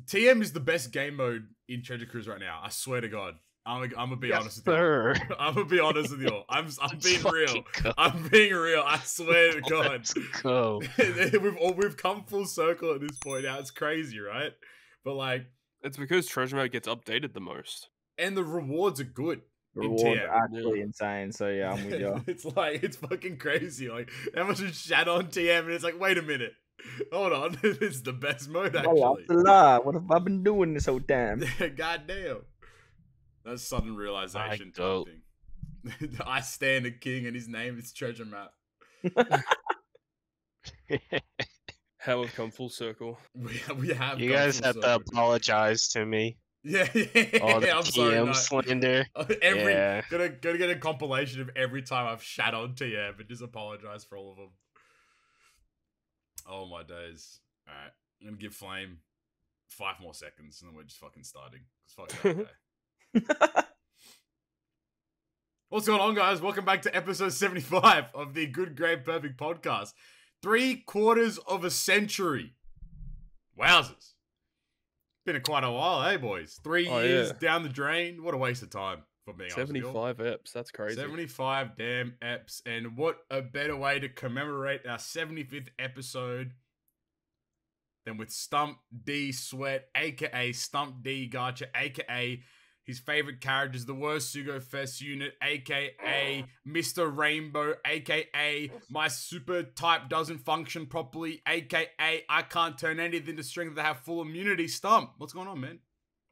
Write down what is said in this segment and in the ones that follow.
TM is the best game mode in Treasure Cruise right now. I swear to God. I'm gonna be honest with you. Sir. I'm gonna be honest with you. I'm being real. Go. I'm being real. I swear to God. Let's go. we've come full circle at this point now. It's crazy, right? But like, it's because treasure mode gets updated the most, and the rewards are good. Rewards are actually insane. So yeah, I'm with you. It's fucking crazy. Like how much is shadow on TM, and it's like, wait a minute. Hold on, it's the best mode actually. Oh, that's a lie. What have I been doing this whole time? Goddamn. That's sudden realization I thing. I stand a king and his name is Treasure Map. how we've come full circle. We have. You guys have to apologize to me. Yeah, All the I'm TM sorry. No. slander. Gonna get a compilation of every time I've shat on TM and just apologize for all of them. Oh my days. Alright. I'm gonna give Flame 5 more seconds and then we're just fucking starting. Fuck that guy. What's going on, guys? Welcome back to episode 75 of the Good, Great, Perfect podcast. 3/4 of a century. Wowzers. Been quite a while, hey boys? 3 years down the drain. What a waste of time, for being honest with you. 75 eps, that's crazy. 75 damn eps, and what a better way to commemorate our 75th episode than with Stump D Sweat, aka Stump D Gacha, aka his favorite characters, the worst Sugo Fest unit, aka Mr. Rainbow, aka my super type doesn't function properly, aka I can't turn anything to strength that have full immunity. Stump, what's going on, man?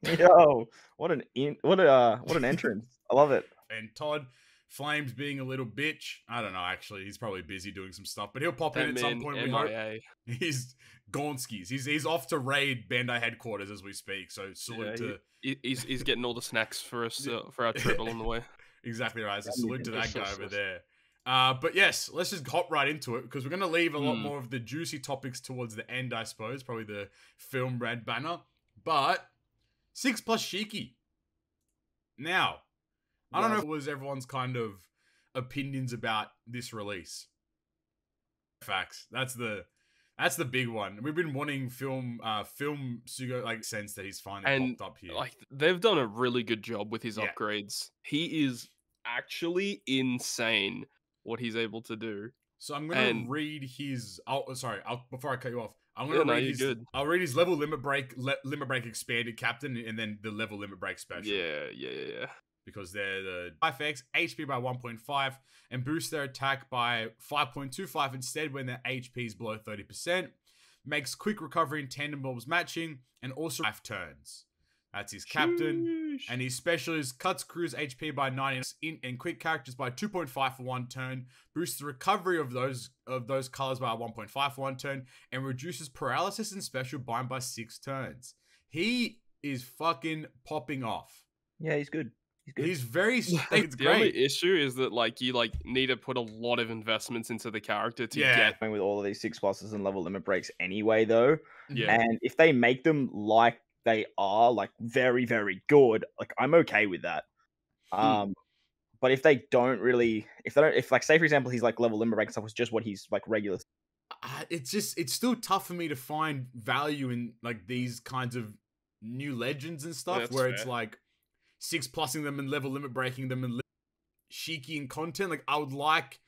Yo, what an entrance! I love it. And Todd, Flames being a little bitch. I don't know, actually, he's probably busy doing some stuff, but he'll pop in at some point. We hope. He's Gonskis. He's off to raid Bandai headquarters as we speak. So salute to. He's getting all the snacks for us for our trip along the way. Exactly right. So salute to that guy over there. But yes, let's just hop right into it because we're gonna leave a lot more of the juicy topics towards the end, I suppose. Probably the film red banner, but 6+ Shiki. Now, I don't know if it was everyone's kind of opinions about this release. Facts. That's the big one. We've been wanting film Sugo, like, sense that he's finally popped up here. Like, they've done a really good job with his upgrades. He is actually insane what he's able to do. So I'm gonna read his. Before I cut you off, I'm gonna read his. I'll read his level limit break expanded captain, and then the level limit break special. Yeah. Because they're the 5x, HP by 1.5, and boost their attack by 5.25 instead when their HP is below 30%. Makes quick recovery in tandem bombs matching, and also 5 turns. That's his captain. And his special is cuts crew's HP by 9 and quick characters by 2.5 for 1 turn, boosts the recovery of those colors by 1.5 for 1 turn, and reduces paralysis and special bind by 6 turns. He is fucking popping off. Yeah, he's good. He's very. It's the only issue is that you need to put a lot of investments into the character to get with all of these 6+ and level limit breaks anyway, though. Yeah. And if they make them like they are, like, very, very good, like, I'm okay with that. But if they don't really, if like, say for example, he's like level limit break and stuff was just what he's like regular. It's still tough for me to find value in like these kinds of new legends and stuff where it's like 6+ing them and level limit breaking them and Shiki and content. Like, I would like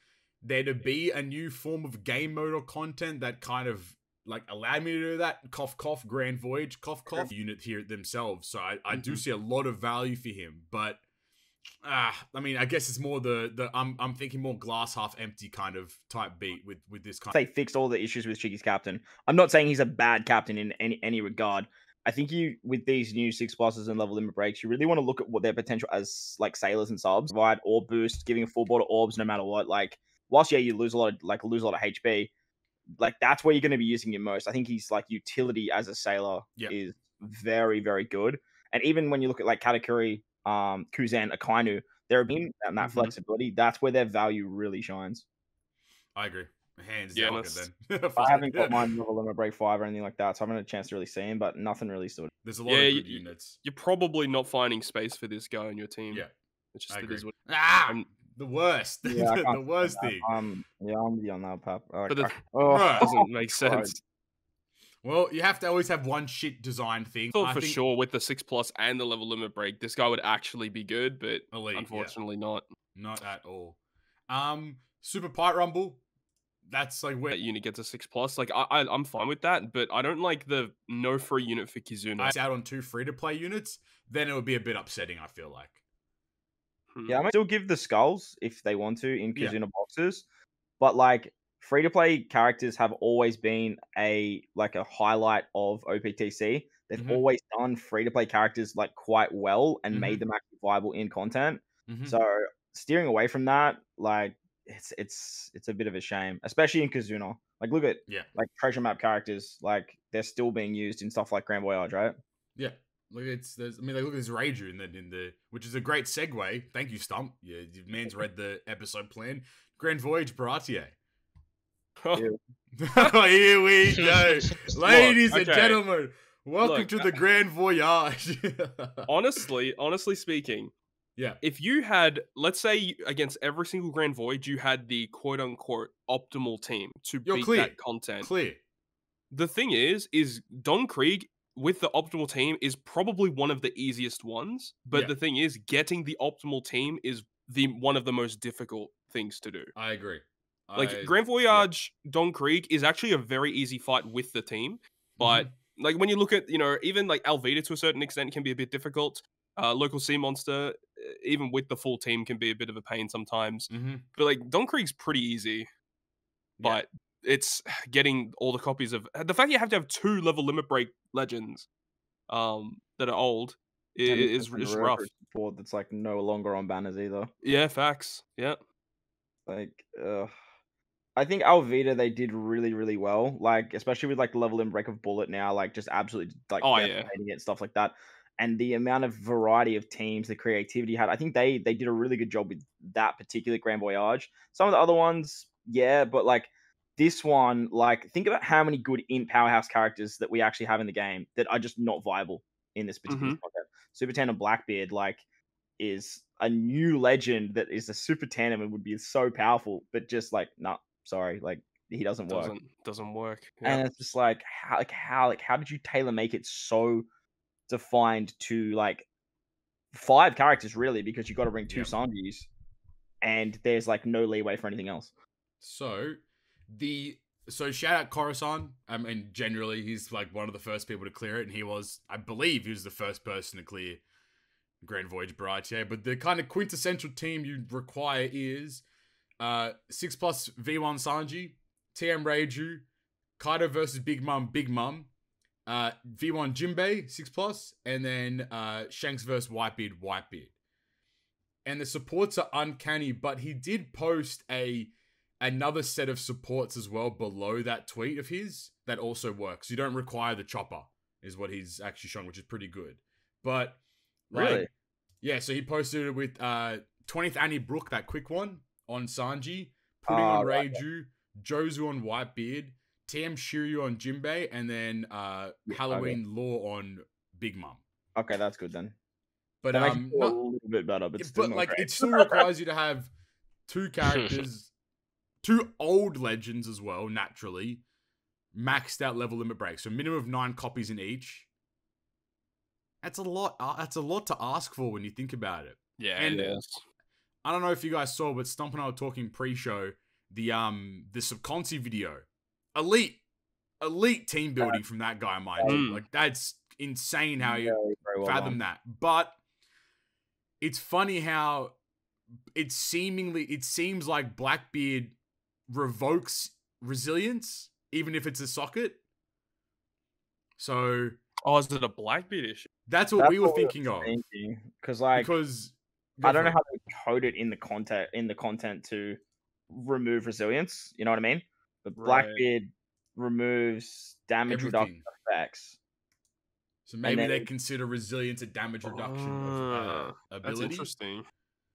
there to be a new form of game mode or content that kind of like allowed me to do that. Cough, cough, Grand Voyage, cough, cough unit here themselves. So I do see a lot of value for him, but I mean, I guess it's more I'm thinking more glass half empty kind of type beat with this kind. They fixed all the issues with Shiki's captain. I'm not saying he's a bad captain in any regard. I think with these new 6+ and level limit breaks, you really want to look at what their potential as like sailors and subs. Provide orb boost, giving a full board of orbs no matter what. Like, whilst you lose a lot of HP, like that's where you're going to be using him most. I think he's like utility as a sailor is very, very good. And even when you look at like Katakuri, Kuzen, Akainu, they're being and that flexibility. That's where their value really shines. I agree. Hands down. Then I haven't got mine level limit break 5 or anything like that, so I haven't had a chance to really see him, but nothing really stood. There's a lot of good units. You're probably not finding space for this guy on your team. Yeah, it's just the worst. Yeah, the worst thing. I'm with you on that, Pap. But it doesn't make sense. Well, you have to always have one shit design thing. I thought for sure with the 6+ and the level limit break, this guy would actually be good, but elite, unfortunately not. Not at all. Super Pipe Rumble. That's like where that unit gets a 6+. Like I'm fine with that, but I don't like the no free unit for Kizuna. It's out on 2 free-to-play units, then it would be a bit upsetting, I feel like. Yeah, I might still give the skulls if they want to in Kizuna boxes, but like free-to-play characters have always been a highlight of OPTC. They've always done free-to-play characters like quite well and made them actually viable in content. So steering away from that, like it's a bit of a shame, especially in Kizuna. Like look at like treasure map characters, like they're still being used in stuff like Grand Voyage, right? Yeah. Look, look at this Reiju in the which is a great segue. Thank you, Stump. Yeah, man's read the episode plan. Grand Voyage Baratier. Here we go, ladies and gentlemen. Welcome to the Grand Voyage. honestly speaking, if you had, let's say, against every single Grand Voyage, you had the quote-unquote optimal team to beat that content. The thing is Don Krieg with the optimal team is probably one of the easiest ones, but the thing is, getting the optimal team is one of the most difficult things to do. I agree. Like Grand Voyage Don Krieg is actually a very easy fight with the team, but like when you look at, even like Alvida to a certain extent can be a bit difficult. Local Sea Monster, even with the full team, can be a bit of a pain sometimes. But like Don Krieg's pretty easy, but it's getting all the copies of the fact you have to have 2 level limit break legends that are old is rough. Board that's like no longer on banners either. Yeah, facts. Yeah, like I think Alvida they did really, really well. Like especially with like level limit break of Bullet now, like just absolutely like devastating it, stuff like that. And the amount of variety of teams, the creativity had, I think they did a really good job with that particular Grand Voyage. Some of the other ones, but like this one, like think about how many good powerhouse characters that we actually have in the game that are just not viable in this particular content. Super Tandem Blackbeard, like, is a new legend that is a Super Tandem and would be so powerful, but just like, nah, sorry, like he doesn't work. Doesn't work. And it's just like how did you tailor make it so defined to like 5 characters really, because you got to bring 2 Sanjis and there's like no leeway for anything else. So shout out Coruscant. I mean, generally he's like one of the first people to clear it, and I believe he was the first person to clear Grand Voyage Baratier. But the kind of quintessential team you require is 6+ V1 Sanji, TM Reiju, Kaido versus Big Mom, V1 Jinbei 6+, and then Shanks versus Whitebeard. And the supports are uncanny, but he did post another set of supports as well below that tweet of his that also works. You don't require the chopper, is what he's actually shown, which is pretty good. But really, so he posted it with 20th Annie Brook, that quick one on Sanji, Pudding on Reiju, Jozu on Whitebeard, TM Shiryu on Jinbei, and then Halloween Law on Big Mom. Okay, that's good then. But a little bit better, but still not like great. It still requires you to have 2 characters, 2 old legends as well, naturally, maxed out level limit break. So minimum of 9 copies in each. That's a lot. That's a lot to ask for when you think about it. Yeah, and it is. I don't know if you guys saw, but Stump and I were talking pre-show. The Subconsi video, elite team building from that guy, mind you. Like that's insane how you fathom that. But it's funny how it seems like Blackbeard revokes resilience, even if it's a socket. So, is it a Blackbeard issue? That's what we were thinking of. Because I don't know how they code it in the content to remove resilience. You know what I mean? But Blackbeard removes damage reduction effects. So maybe they consider resilience a damage reduction of ability. That's interesting.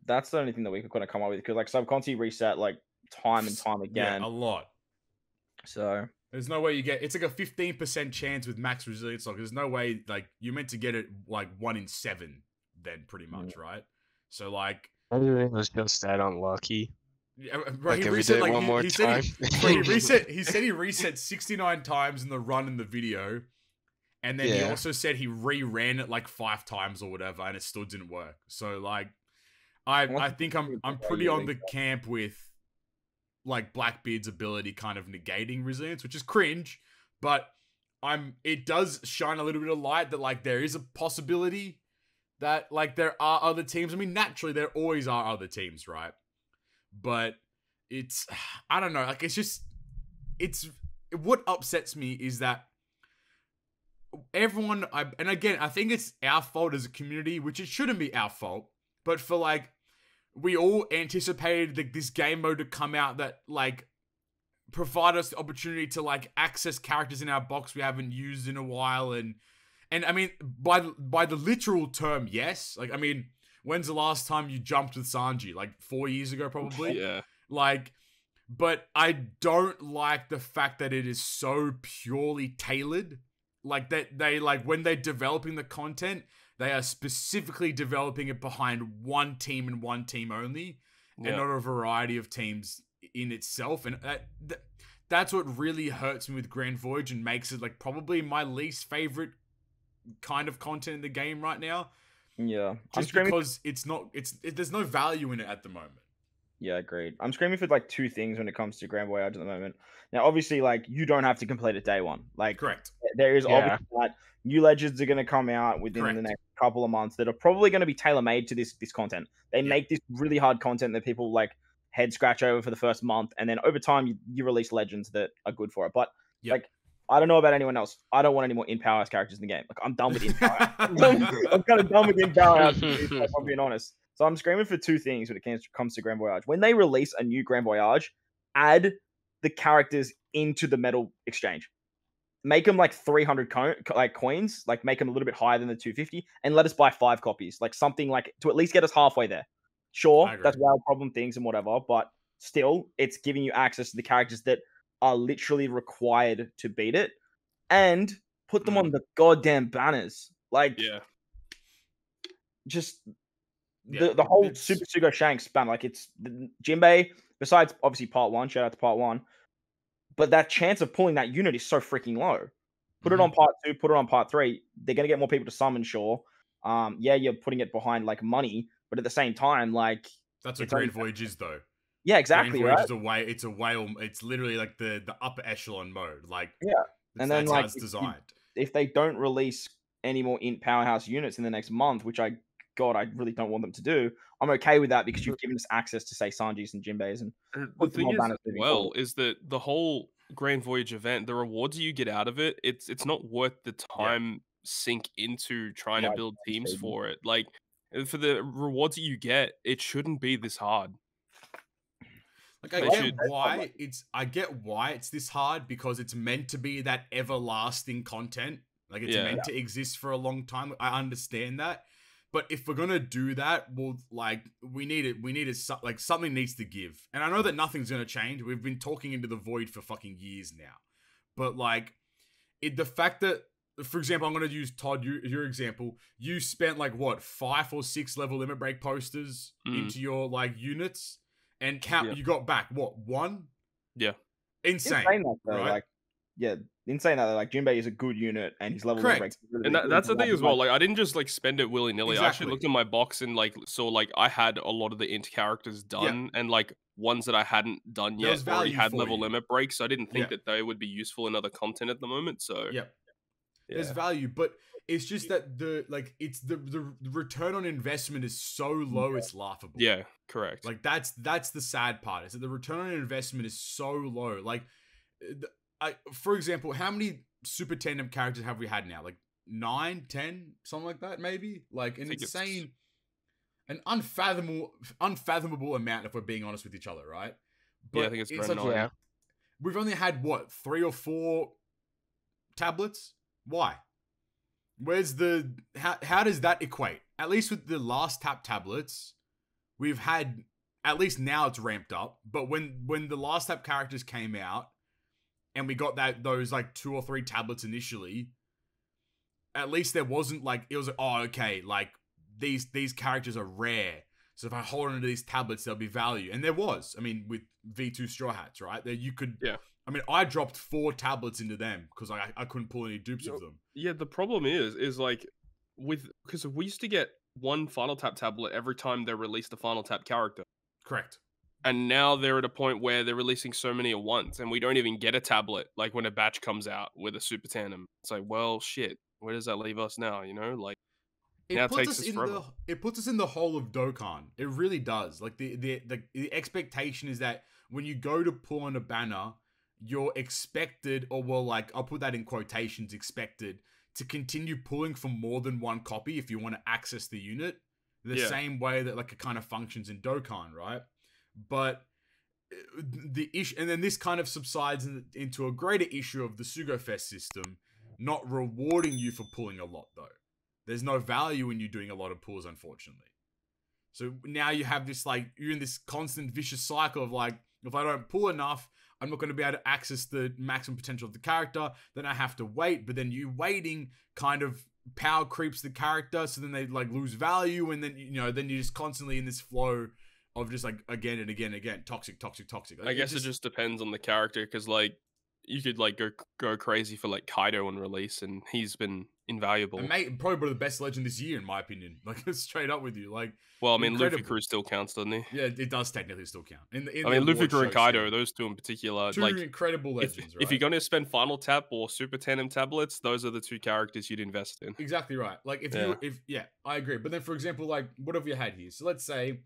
That's the only thing that we could kind of come up with, because like Subconti reset like time and time again. Yeah, a lot. So there's no way it's like a 15% chance with max resilience. Like there's no way, like you're meant to get it like 1 in 7 then pretty much, right? So like I think it was just that unlucky. Bro, Like, he said, one more time. He said he reset 69 times in the run in the video. And then he also said he re-ran it like 5 times or whatever, and it still didn't work. So like, I think I'm pretty on the camp with like Blackbeard's ability kind of negating resilience, which is cringe, but it does shine a little bit of light that like there is a possibility that like there are other teams. I mean, naturally there always are other teams, right? But I don't know, like what upsets me is that everyone, and again, I think it's our fault as a community, which it shouldn't be our fault, but for like, we all anticipated like this game mode to come out that like provide us the opportunity to like access characters in our box we haven't used in a while, and I mean, by the literal term, yes. Like, I mean, when's the last time you jumped with Sanji? Like 4 years ago, probably. Yeah. Like, but I don't like the fact that it is so purely tailored. Like that they like when they're developing the content, they are specifically developing it behind one team and one team only, and not a variety of teams in itself. And that's what really hurts me with Grand Voyage and makes it like probably my least favorite kind of content in the game right now. Yeah, just because there's no value in it at the moment. Yeah, agreed. I'm screaming for like 2 things when it comes to Grand Voyage at the moment. Now, obviously, like you don't have to complete it day one. Like, correct. There is obviously that new legends are going to come out within the next couple of months that are probably going to be tailor made to this content. They make this really hard content that people like head scratch over for the first month, and then over time you release legends that are good for it. But like, I don't know about anyone else. I don't want any more in powerhouse characters in the game. Like, I'm done with in powerhouse. I'm kind of done with in powerhouse. If I'm being honest. So I'm screaming for 2 things when it comes to Grand Voyage. When they release a new Grand Voyage, add the characters into the medal exchange. Make them like 300 coins, like make them a little bit higher than the 250, and let us buy 5 copies, like something like to at least get us halfway there. Sure, that's WoW problem things and whatever, but still, it's giving you access to the characters that are literally required to beat it, and put them on the goddamn banners. Like, just the whole Super Sugo Shanks banner. Like, it's Jinbei. Besides, obviously, part 1. Shout out to part 1. But that chance of pulling that unit is so freaking low. Put it on part 2, put it on part 3. They're going to get more people to summon, sure. You're putting it behind, like, money. But at the same time, like... That's what Grand Voyage is, though. Yeah, exactly, Grand Voyage is a whale... It's literally, like, the upper echelon mode. Like, and then, that's like, how it's designed. If they don't release any more Int Powerhouse units in the next month, which I really don't want them to do, I'm okay with that because you've given us access to, say, Sanjis and Jinbeis. And the thing is that the whole Grand Voyage event, the rewards you get out of it, it's not worth the time sink into trying to build teams for it. Like, for the rewards that you get, it shouldn't be this hard. Like, I get why it's this hard, because it's meant to be that everlasting content. Like, it's meant to exist for a long time. I understand that. But if we're gonna do that, well, like, we need it. Like, something needs to give. And I know that nothing's gonna change. We've been talking into the void for fucking years now. But like, the fact that, for example, I'm gonna use Todd, your example. You spent like what 5 or 6 level limit break posters into your like units, and you got back what 1? Yeah, insane. Right? Like, insane that like Jinbei is a good unit and his level breaks really, and that's the thing as well. Like, I didn't just like spend it willy nilly. I actually looked in my box and like saw like I had a lot of the int characters done, and like ones that I hadn't done yet already had level limit breaks. So I didn't think that they would be useful in other content at the moment. So there's value, but it's just that the return on investment is so low, it's laughable. Yeah, correct. Like, that's the sad part, is that the return on investment is so low. Like, for example, how many Super Tandem characters have we had now? Like 9, 10, something like that, maybe? Like, an insane, an unfathomable amount, if we're being honest with each other, right? But I think it's around 9. We've only had, what, 3 or 4 tablets? Why? Where's the... How does that equate? At least with the last tablets, we've had... At least now it's ramped up. But when the last tap characters came out, and we got those like 2 or 3 tablets initially, at least there wasn't like, it was like, oh, okay, like these characters are rare, So if I hold onto these tablets, there'll be value. And there was. I mean, with V2 Straw Hats, right? There you could... Yeah. I mean, I dropped 4 tablets into them because I couldn't pull any dupes of them. Yeah, the problem is like, because we used to get one Final Tap tablet every time they released a Final Tap character. Correct. And now they're at a point where they're releasing so many at once, and we don't even get a tablet like when a batch comes out with a Super Tandem. It's like, well, shit, where does that leave us now? You know, like now it takes us forever. It puts us in the hole of Dokkan. It really does. Like the expectation is that when you go to pull on a banner, you're expected, or well, like I'll put that in quotations, expected to continue pulling for more than one copy if you want to access the unit. The same way that like it kind of functions in Dokkan, right? But the issue, and then this kind of subsides into a greater issue of the Sugofest system not rewarding you for pulling a lot, though. There's no value in you doing a lot of pulls, unfortunately. So now you have this, like, you're in this constant vicious cycle of, like, if I don't pull enough, I'm not going to be able to access the maximum potential of the character. Then I have to wait. But then you waiting kind of power creeps the character. So then they, like, lose value. And then, you know, then you're just constantly in this flow of just, like, again and again and again. Toxic. Like, I guess it just depends on the character. Because, like, you could, like, go crazy for, like, Kaido on release. And he's been invaluable. And mate, probably one of the best legend this year, in my opinion. Like, straight up with you. Like, well, I mean, Luffy Crew still counts, doesn't he? Yeah, it does technically still count. I mean, Luffy Crew and Kaido, those two in particular. Two like, incredible legends, right? If you're going to spend Final Tap or Super Tandem tablets, those are the two characters you'd invest in. Exactly right. Like, I agree. But then, for example, like, what have you had here? So let's say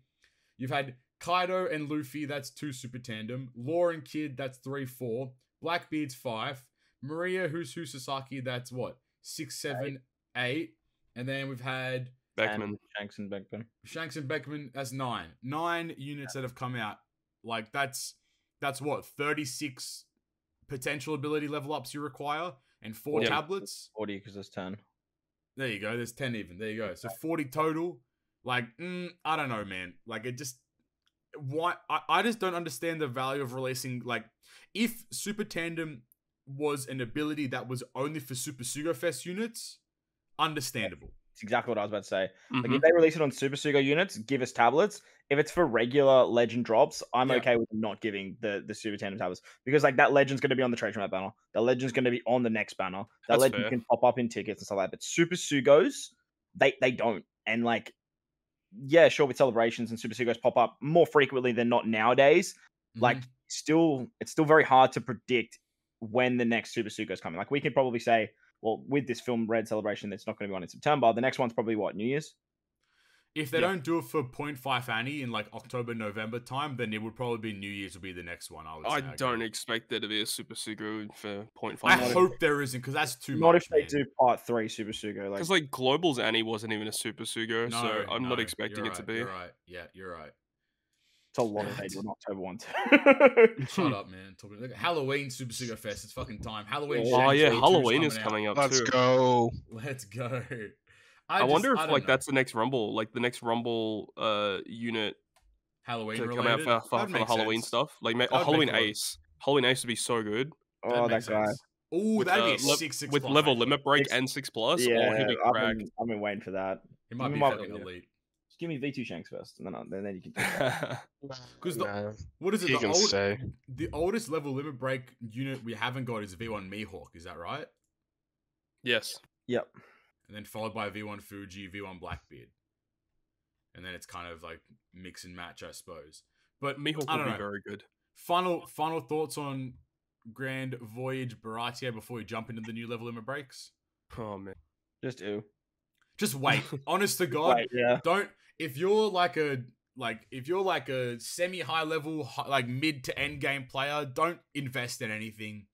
you've had Kaido and Luffy, that's 2 Super Tandem. Law and Kid, that's 3, 4. Blackbeard's 5. Maria, who's Sasaki, that's what? 6, 7, 8. And then we've had Beckman. Shanks and Beckman, that's 9. 9 units that have come out. Like, that's what? 36 potential ability level ups you require? And 4 tablets? 40, because there's 10. There you go. There's 10 even. There you go. So 40 total. Like, I don't know, man. Like, it just... Why? I just don't understand the value of releasing... Like, if Super Tandem was an ability that was only for Super Sugofest units, understandable. It's exactly what I was about to say. Like, if they release it on Super Sugo units, give us tablets. If it's for regular Legend drops, I'm okay with not giving the Super Tandem tablets. Because, like, that Legend's going to be on the Treasure Map banner. That Legend's going to be on the next banner. That Legend can pop up in tickets and stuff like that. But Super Sugos, they don't. And, like, yeah, sure, with celebrations and Super Sugos pop up more frequently than not nowadays. Like, it's still very hard to predict when the next Super Sugo's coming. Like, we could probably say, well, with this Film Red celebration that's not going to be on in September, the next one's probably what, New Year's? If they don't do it for 0.5 Annie in like October, November time, then it would probably be New Year's would be the next one. I don't expect there to be a Super Sugo for 0.5. I hope there isn't, because that's too much. Not if they do part 3 Super Sugo. Because like Global's Annie wasn't even a Super Sugo, so I'm not expecting it to be. You're right. Yeah, you're right. It's a long day to October 1. Shut up, man. Look at Halloween Super Sugo Fest. It's fucking time. Halloween. Oh yeah, Halloween is coming up. Let's too. go. Let's go. I wonder if like that's the next Rumble, like the next Rumble unit Halloween to related? come out for the Halloween stuff. Like Halloween Ace. Halloween Ace would be so good. Oh, that guy. Oh, that'd be 6 with level limit break and 6+. Yeah, he'd be crack. I've been waiting for that. It might be fucking elite. Just give me V2 Shanks first, and then you can. Because what is it? The oldest level limit break unit we haven't got is V1 Mihawk. Is that right? Yes. Yep. And then followed by V1 Fuji, V1 Blackbeard, and then it's kind of like mix and match, I suppose. But Mihawk would be very good. Final thoughts on Grand Voyage Baratie before we jump into the new level limit breaks. Oh man, just wait. Honest to God, don't. If you're like a semi-high level, like mid to end game player, don't invest in anything.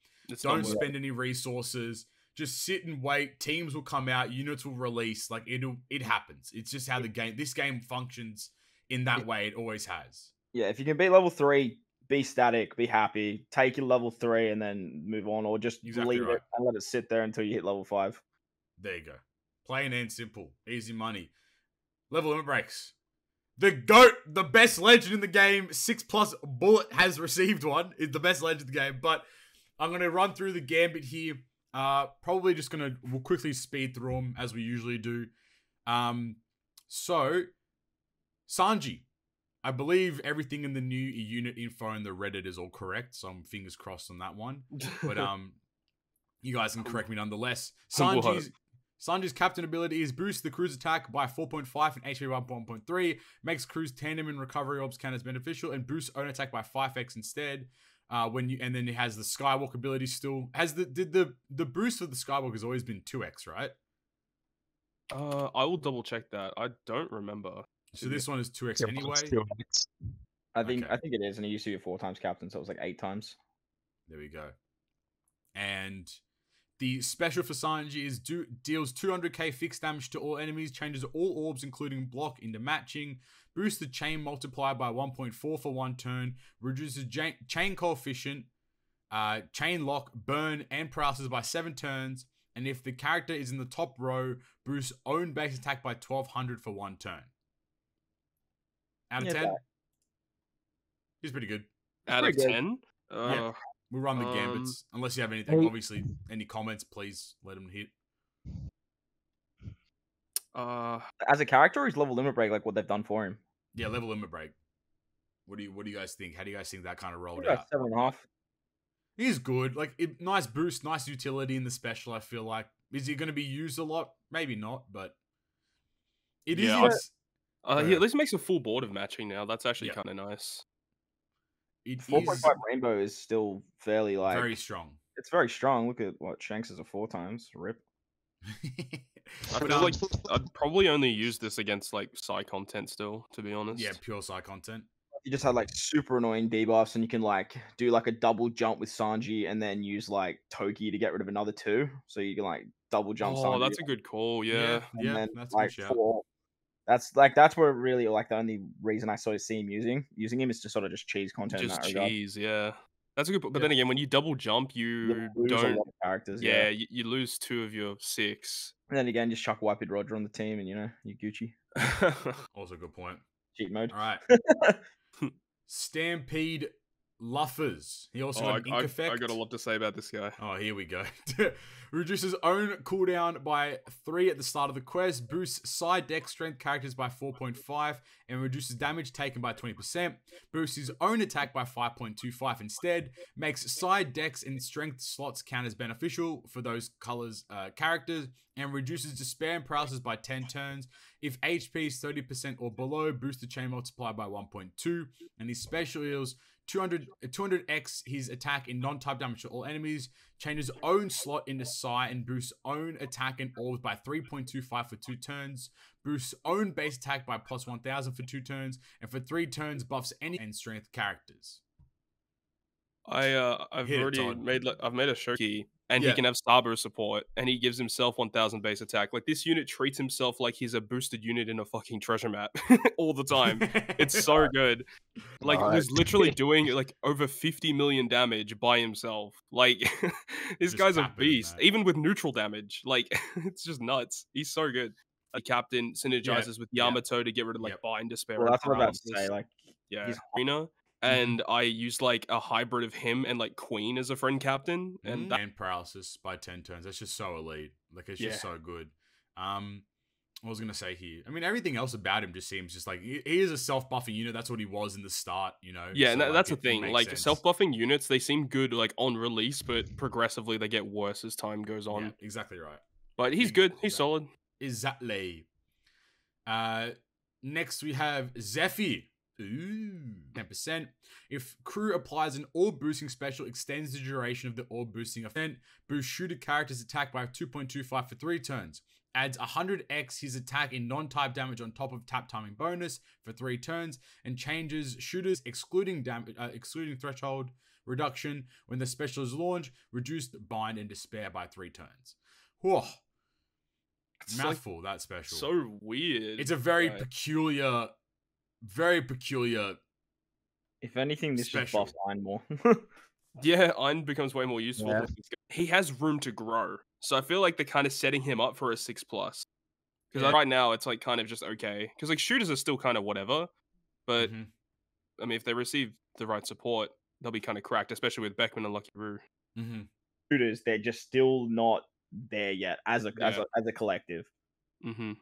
Don't spend any resources. Just sit and wait. Teams will come out. Units will release. Like it happens. It's just how this game functions in that way. It always has. Yeah, if you can be level 3, be static, be happy. Take your level 3 and then move on, or just leave it and let it sit there until you hit level 5. There you go. Plain and simple. Easy money. Level limit breaks. The GOAT, the best legend in the game, 6+ Bullet has received one. Is the best legend in the game. But I'm going to run through the gambit here. Probably just we'll quickly speed through them as we usually do. So, Sanji, I believe everything in the new unit info in the Reddit is all correct, so I'm fingers crossed on that one. But you guys can correct me nonetheless. Sanji's captain ability is boost the crew's attack by 4.5 and HP by 1.3, makes crew's tandem and recovery orbs count as beneficial, and boosts own attack by 5x instead. And then it has the Skywalk ability still. The boost for the Skywalk has always been 2x, right? I will double check that. I don't remember. So this one is 2x anyway. I think it is, and it used to be 4 times captain, so it was like 8 times. There we go. And the special for Sanji is deals 200k fixed damage to all enemies, changes all orbs including block into matching, boosts the chain multiplier by 1.4 for 1 turn, reduces chain coefficient, chain lock, burn, and paralysis by 7 turns, and if the character is in the top row, boosts own base attack by 1200 for 1 turn. Out of 10? He's pretty good. Out of 10? Yeah. We'll run the gambits. Unless you have anything, obviously, any comments, please let them hit. As a character, he's level limit break, like what they've done for him. Yeah, level limit break. What do you guys think? How do you guys think that kind of rolled out? 7.5. He's good. Like, nice boost, nice utility in the special, I feel like. Is he going to be used a lot? Maybe not, but it is. He at least makes a full board of matching now. That's actually kind of nice. 4.5 rainbow is still fairly very strong. It's very strong. Look at what Shanks is a 4 times. Rip. I feel like I'd probably only use this against like Psy content still, to be honest. Yeah, pure Psy content. You just had like super annoying debuffs, and you can like do like a double jump with Sanji, and then use like Toki to get rid of another 2. So you can like double jump. Oh, Sanji, that's a good call. Yeah, then, that's like, a good shout. That's where really like the only reason I sort of see him using him is to sort of just cheese content. Just in that cheese, yeah. That's a good. But then again, when you double jump, you lose don't. a lot of characters. Yeah, you lose 2 of your 6. And then again, just chuck Wiped Roger on the team, and you're Gucci. Also, a good point. Cheat mode. All right. Stampede Luffers. He also got an ink effect. I got a lot to say about this guy. Oh, here we go. Reduces own cooldown by 3 at the start of the quest, boosts side deck strength characters by 4.5, and reduces damage taken by 20%. Boosts his own attack by 5.25 instead. Makes side decks and strength slots count as beneficial for those colors characters, and reduces despair and paralysis by 10 turns. If HP is 30% or below, boost the chain multiplier by 1.2, and his special heals 200x his attack in non-type damage to all enemies, changes own slot into Psy, and boosts own attack and orbs by 3.25 for 2 turns, boosts own base attack by plus 1000 for 2 turns, and for 3 turns buffs any and strength characters. I've made a Shoki, and he can have Sabo support, and he gives himself 1000 base attack. Like, this unit treats himself like he's a boosted unit in a fucking treasure map all the time. It's so good. Like, he's literally doing like over 50 million damage by himself. Like, this guy's a beast, even with neutral damage. Like, it's just nuts. He's so good. The captain synergizes with Yamato to get rid of like bind, despair. Well, that's what I'm about to say. Like, he's Arena. And I used like a hybrid of him and like Queen as a friend captain, and paralysis by 10 turns. That's just so elite. Like, it's just so good. What was I gonna say here? I mean, everything else about him just seems just like he is a self-buffing unit. That's what he was in the start, you know. Yeah, so, and that's the thing. Like, self-buffing units, they seem good like on release, but progressively they get worse as time goes on. Yeah, exactly right. But he's good. He's solid. Exactly. Next we have Zephyr. Ooh, 10%. If crew applies an orb boosting special, extends the duration of the orb boosting event, boosts shooter character's attack by 2.25 for 3 turns, adds 100x his attack in non-type damage on top of tap timing bonus for 3 turns, and changes shooters excluding threshold reduction when the special is launched, reduced bind and despair by 3 turns. Whoa. It's mouthful, that special. So weird. It's a very peculiar. If anything, this just buffs Ein more. Yeah, Ein becomes way more useful. Yeah. He has room to grow, so I feel like they're kind of setting him up for a 6+. Because right now it's like kind of just okay. Because like shooters are still kind of whatever, but I mean, if they receive the right support, they'll be kind of cracked, especially with Beckman and Lucky Roo. Shooters, they're just still not there yet as a collective. I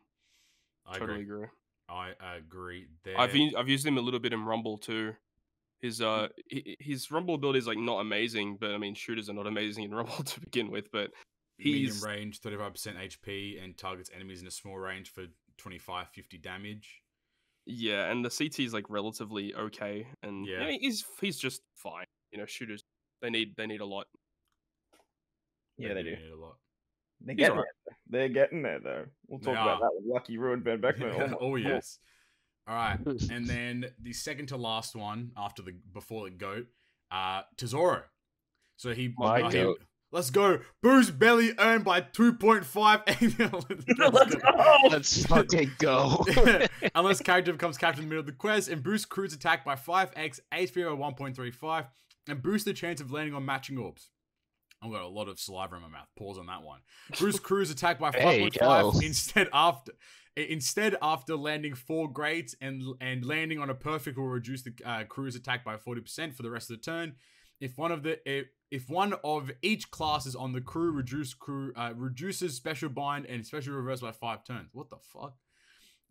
totally agree. I agree. There. I've used him a little bit in Rumble too. His Rumble ability is like not amazing, but I mean shooters are not amazing in Rumble to begin with. But medium range, 35% HP, and targets enemies in a small range for 25-50 damage. Yeah, and the CT is like relatively okay, and yeah, he's just fine. You know, shooters they need a lot. Yeah, they do. Need a lot. They're getting there though. We'll talk about that with Lucky Ruined Ben Beckman. Oh yes. All right, and then the second to last one before the GOAT, Tesoro. So let's go. Boost belly earned by 2.5. Let's fucking go. Unless character becomes captain in the middle of the quest, and boost crew's attack by 5x, HP by 1.35, and boost the chance of landing on matching orbs. I've got a lot of saliva in my mouth. Pause on that one. Boost crew's attack by 5.5 instead after landing 4 greats and landing on a perfect will reduce the crew's attack by 40% for the rest of the turn. If one of each classes on the crew reduces special bind and special reverse by 5 turns. What the fuck?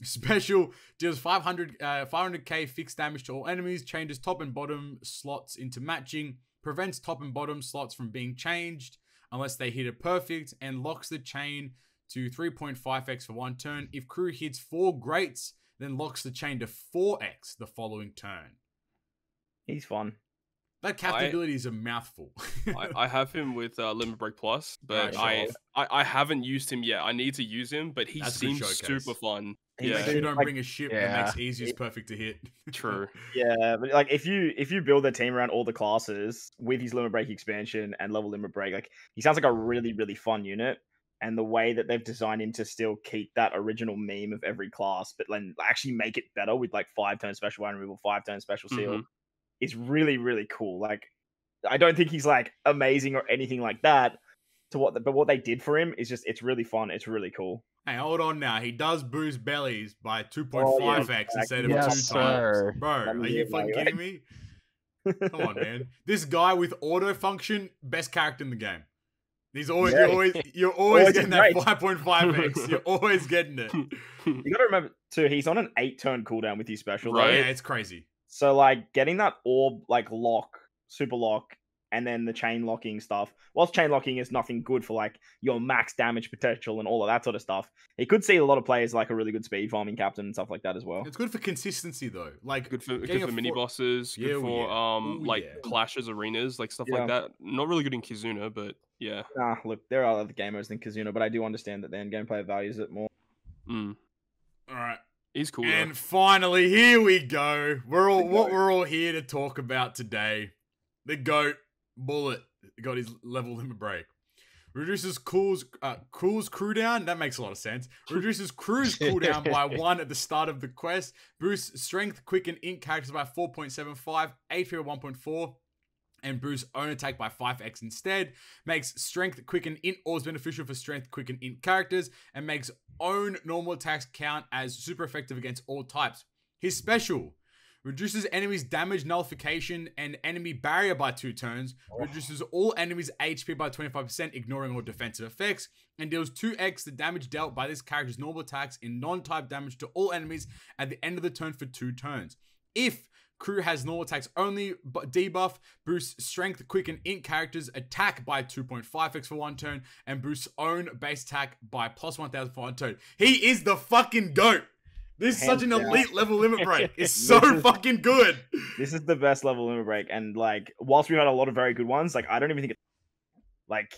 Special deals 500k fixed damage to all enemies, changes top and bottom slots into matching, prevents top and bottom slots from being changed unless they hit a perfect, and locks the chain to 3.5x for 1 turn. If crew hits 4 greats, then locks the chain to 4x the following turn. He's fun. That captain ability is a mouthful. I have him with Limit Break Plus, but I haven't used him yet. I need to use him, but he seems super fun. Yeah, you don't bring a ship that makes easiest perfect to hit. True. Yeah, but like if you build a team around all the classes with his Limit Break expansion and level Limit Break, like he sounds like a really, really fun unit. And the way that they've designed him to still keep that original meme of every class, but then actually make it better with like 5-turn special bind removal, 5-turn special seal, is really, really cool. Like, I don't think he's like amazing or anything like that. But what they did for him is just, it's really fun. It's really cool. Hey, hold on now. He does boost bellies by 2.5x instead of 2 times. Bro, are you fucking kidding me? Come on, man. This guy with auto function, best character in the game. He's always you're always getting that 5.5x. You're always getting it. You gotta remember too, he's on an 8-turn cooldown with his special. Right, yeah, it's crazy. So like getting that orb like lock, super lock, and then the chain locking stuff. Whilst chain locking is nothing good for like your max damage potential and all of that sort of stuff, he could see a lot of players like a really good speed farming captain and stuff like that as well. It's good for consistency though. Like good for mini bosses, good for clashes, arenas, like stuff like that. Not really good in Kizuna, but yeah. Nah, look, there are other gamers than Kizuna, but I do understand that the end game player values it more. All right. He's cool. And finally, here we go. We're all here to talk about today. The GOAT, Bullet, got his level limit break. Reduces crew's cooldown. That makes a lot of sense. Reduces crew's cooldown by 1 at the start of the quest. Boosts strength, quick, and int characters by 4.75. HP by 1.4. And boosts own attack by 5x instead. Makes strength, quick, and int orbs beneficial for strength, quick, and int characters. And makes own normal attacks count as super effective against all types. His special reduces enemies' damage nullification and enemy barrier by 2 turns. Reduces all enemies' HP by 25%, ignoring all defensive effects. And deals 2x the damage dealt by this character's normal attacks in non-type damage to all enemies at the end of the turn for 2 turns. If crew has normal attacks only, but debuff, boosts strength, quick, and int characters attack by 2.5x for 1 turn, and boosts own base attack by plus 1000 for 1 turn. He is the fucking GOAT. This is such an elite level limit break. It's so fucking good. This is the best level limit break, and like, whilst we've had a lot of very good ones, like I don't even think it's like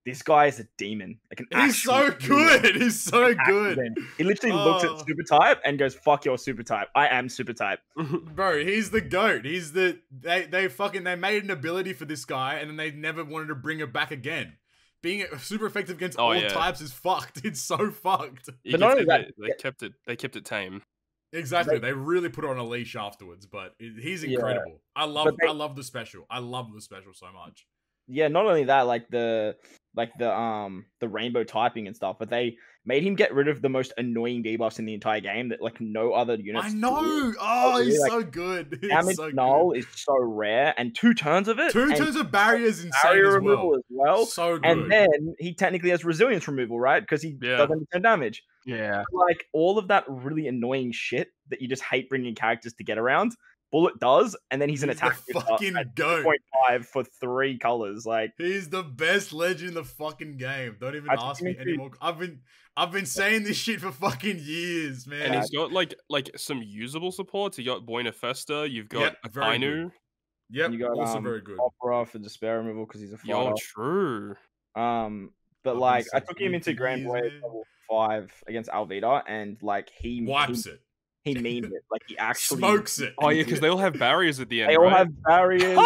this guy is a demon. Like he's so good. He's so good. He literally looks at super type and goes, "Fuck your super type. I am super type." Bro, he's the GOAT. He's the they made an ability for this guy, and then they never wanted to bring it back again. Being super effective against all types is fucked. It's so fucked. But not only that, they kept it tame. Exactly. They really put it on a leash afterwards, but he's incredible. I love the special. I love the special so much. Yeah, not only that, like the rainbow typing and stuff, but they made him get rid of the most annoying debuffs in the entire game that like no other units. I know. Oh, he's so good. Damage null is so rare, and 2 turns of it. 2 turns of barriers insane barrier as removal as well. So good. And then he technically has resilience removal, right? Because he doesn't turn damage. Yeah. Like all of that really annoying shit that you just hate bringing characters to get around. Bullet does, and then he's an attack fucking goat. 2.5 for 3 colors. Like he's the best legend in the fucking game. Don't even ask me anymore. I've been saying this shit for fucking years, man. And he's got like some usable supports. You got Buena Festa. You've got Akainu. Yep, you got also very good. Opera for despair removal because he's a fighter. Yo, true. But like I took him into Grand Voyage level 5 against Alvida, and like he wipes it. He memed it. Like he actually smokes it. Oh yeah, because they all have barriers at the end. They all have barriers.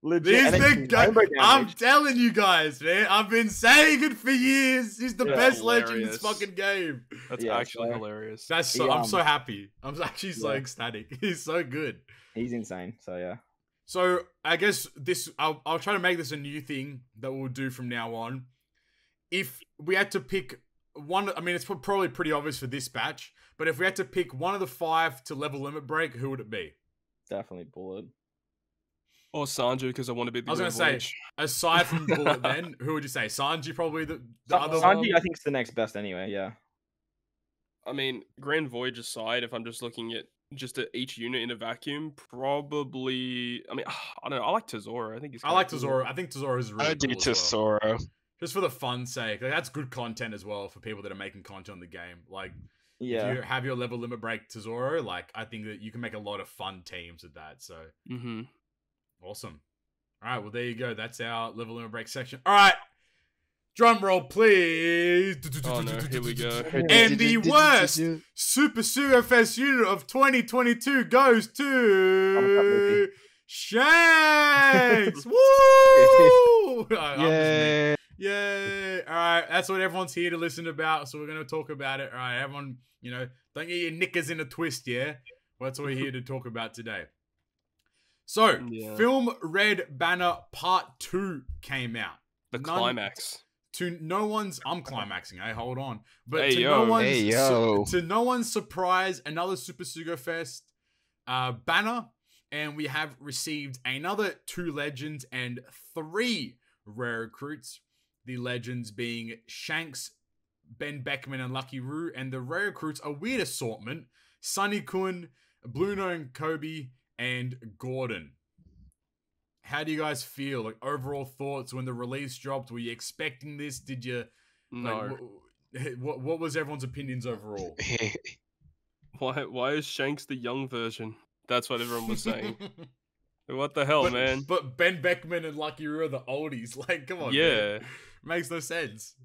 Legit. I'm telling you guys, man. I've been saying it for years. He's the best legend in this fucking game. That's actually hilarious. That's so, I'm so happy. I'm actually so ecstatic. He's so good. He's insane. So yeah. So I guess I'll try to make this a new thing that we'll do from now on. If we had to pick one, I mean, it's probably pretty obvious for this batch, but if we had to pick one of the 5 to level limit break, who would it be? Definitely Bullet. Or Sanji, because I want to be the I was going to say, aside from Bullet then, who would you say? Sanji probably the other one? Sanji I think is the next best anyway, yeah. I mean, Grand Voyage aside, if I'm just looking at each unit in a vacuum, probably, I mean, I don't know, I like Tesoro. I think he's I like Tesoro. I think Tesoro is really cool. I do Tesoro. Well. Just for the fun sake. Like, that's good content as well for people that are making content on the game. Like, if you have your level limit break Tesoro, like, I think that you can make a lot of fun teams with that. So, awesome. All right, well, there you go. That's our level limit break section. All right. Drum roll, please. Oh, no. Here we go. And the worst Super Sugo Fest unit of 2022 goes to Shanks. Woo! Yay! Yay! All right, that's what everyone's here to listen about. So we're going to talk about it. All right, everyone, don't get your knickers in a twist, yeah? Well, that's what we're here to talk about today. So, Film Red Banner Part 2 came out. The climax. I'm climaxing, hold on. But hey, to no one's surprise, another Super Sugo Fest banner, and we have received another 2 legends and 3 rare recruits. The legends being Shanks, Ben Beckman, and Lucky Roo, and the rare recruits a weird assortment: Sunny Kun, Bluno and Kobe, and Gordon. How do you guys feel? Like, overall thoughts when the release dropped? Were you expecting this? Did you? No. What was everyone's opinions overall? Why is Shanks the young version? That's what everyone was saying. What the hell, man? But Ben Beckman and Lucky Roo are the oldies. Like, come on. Yeah. Man. Makes no sense.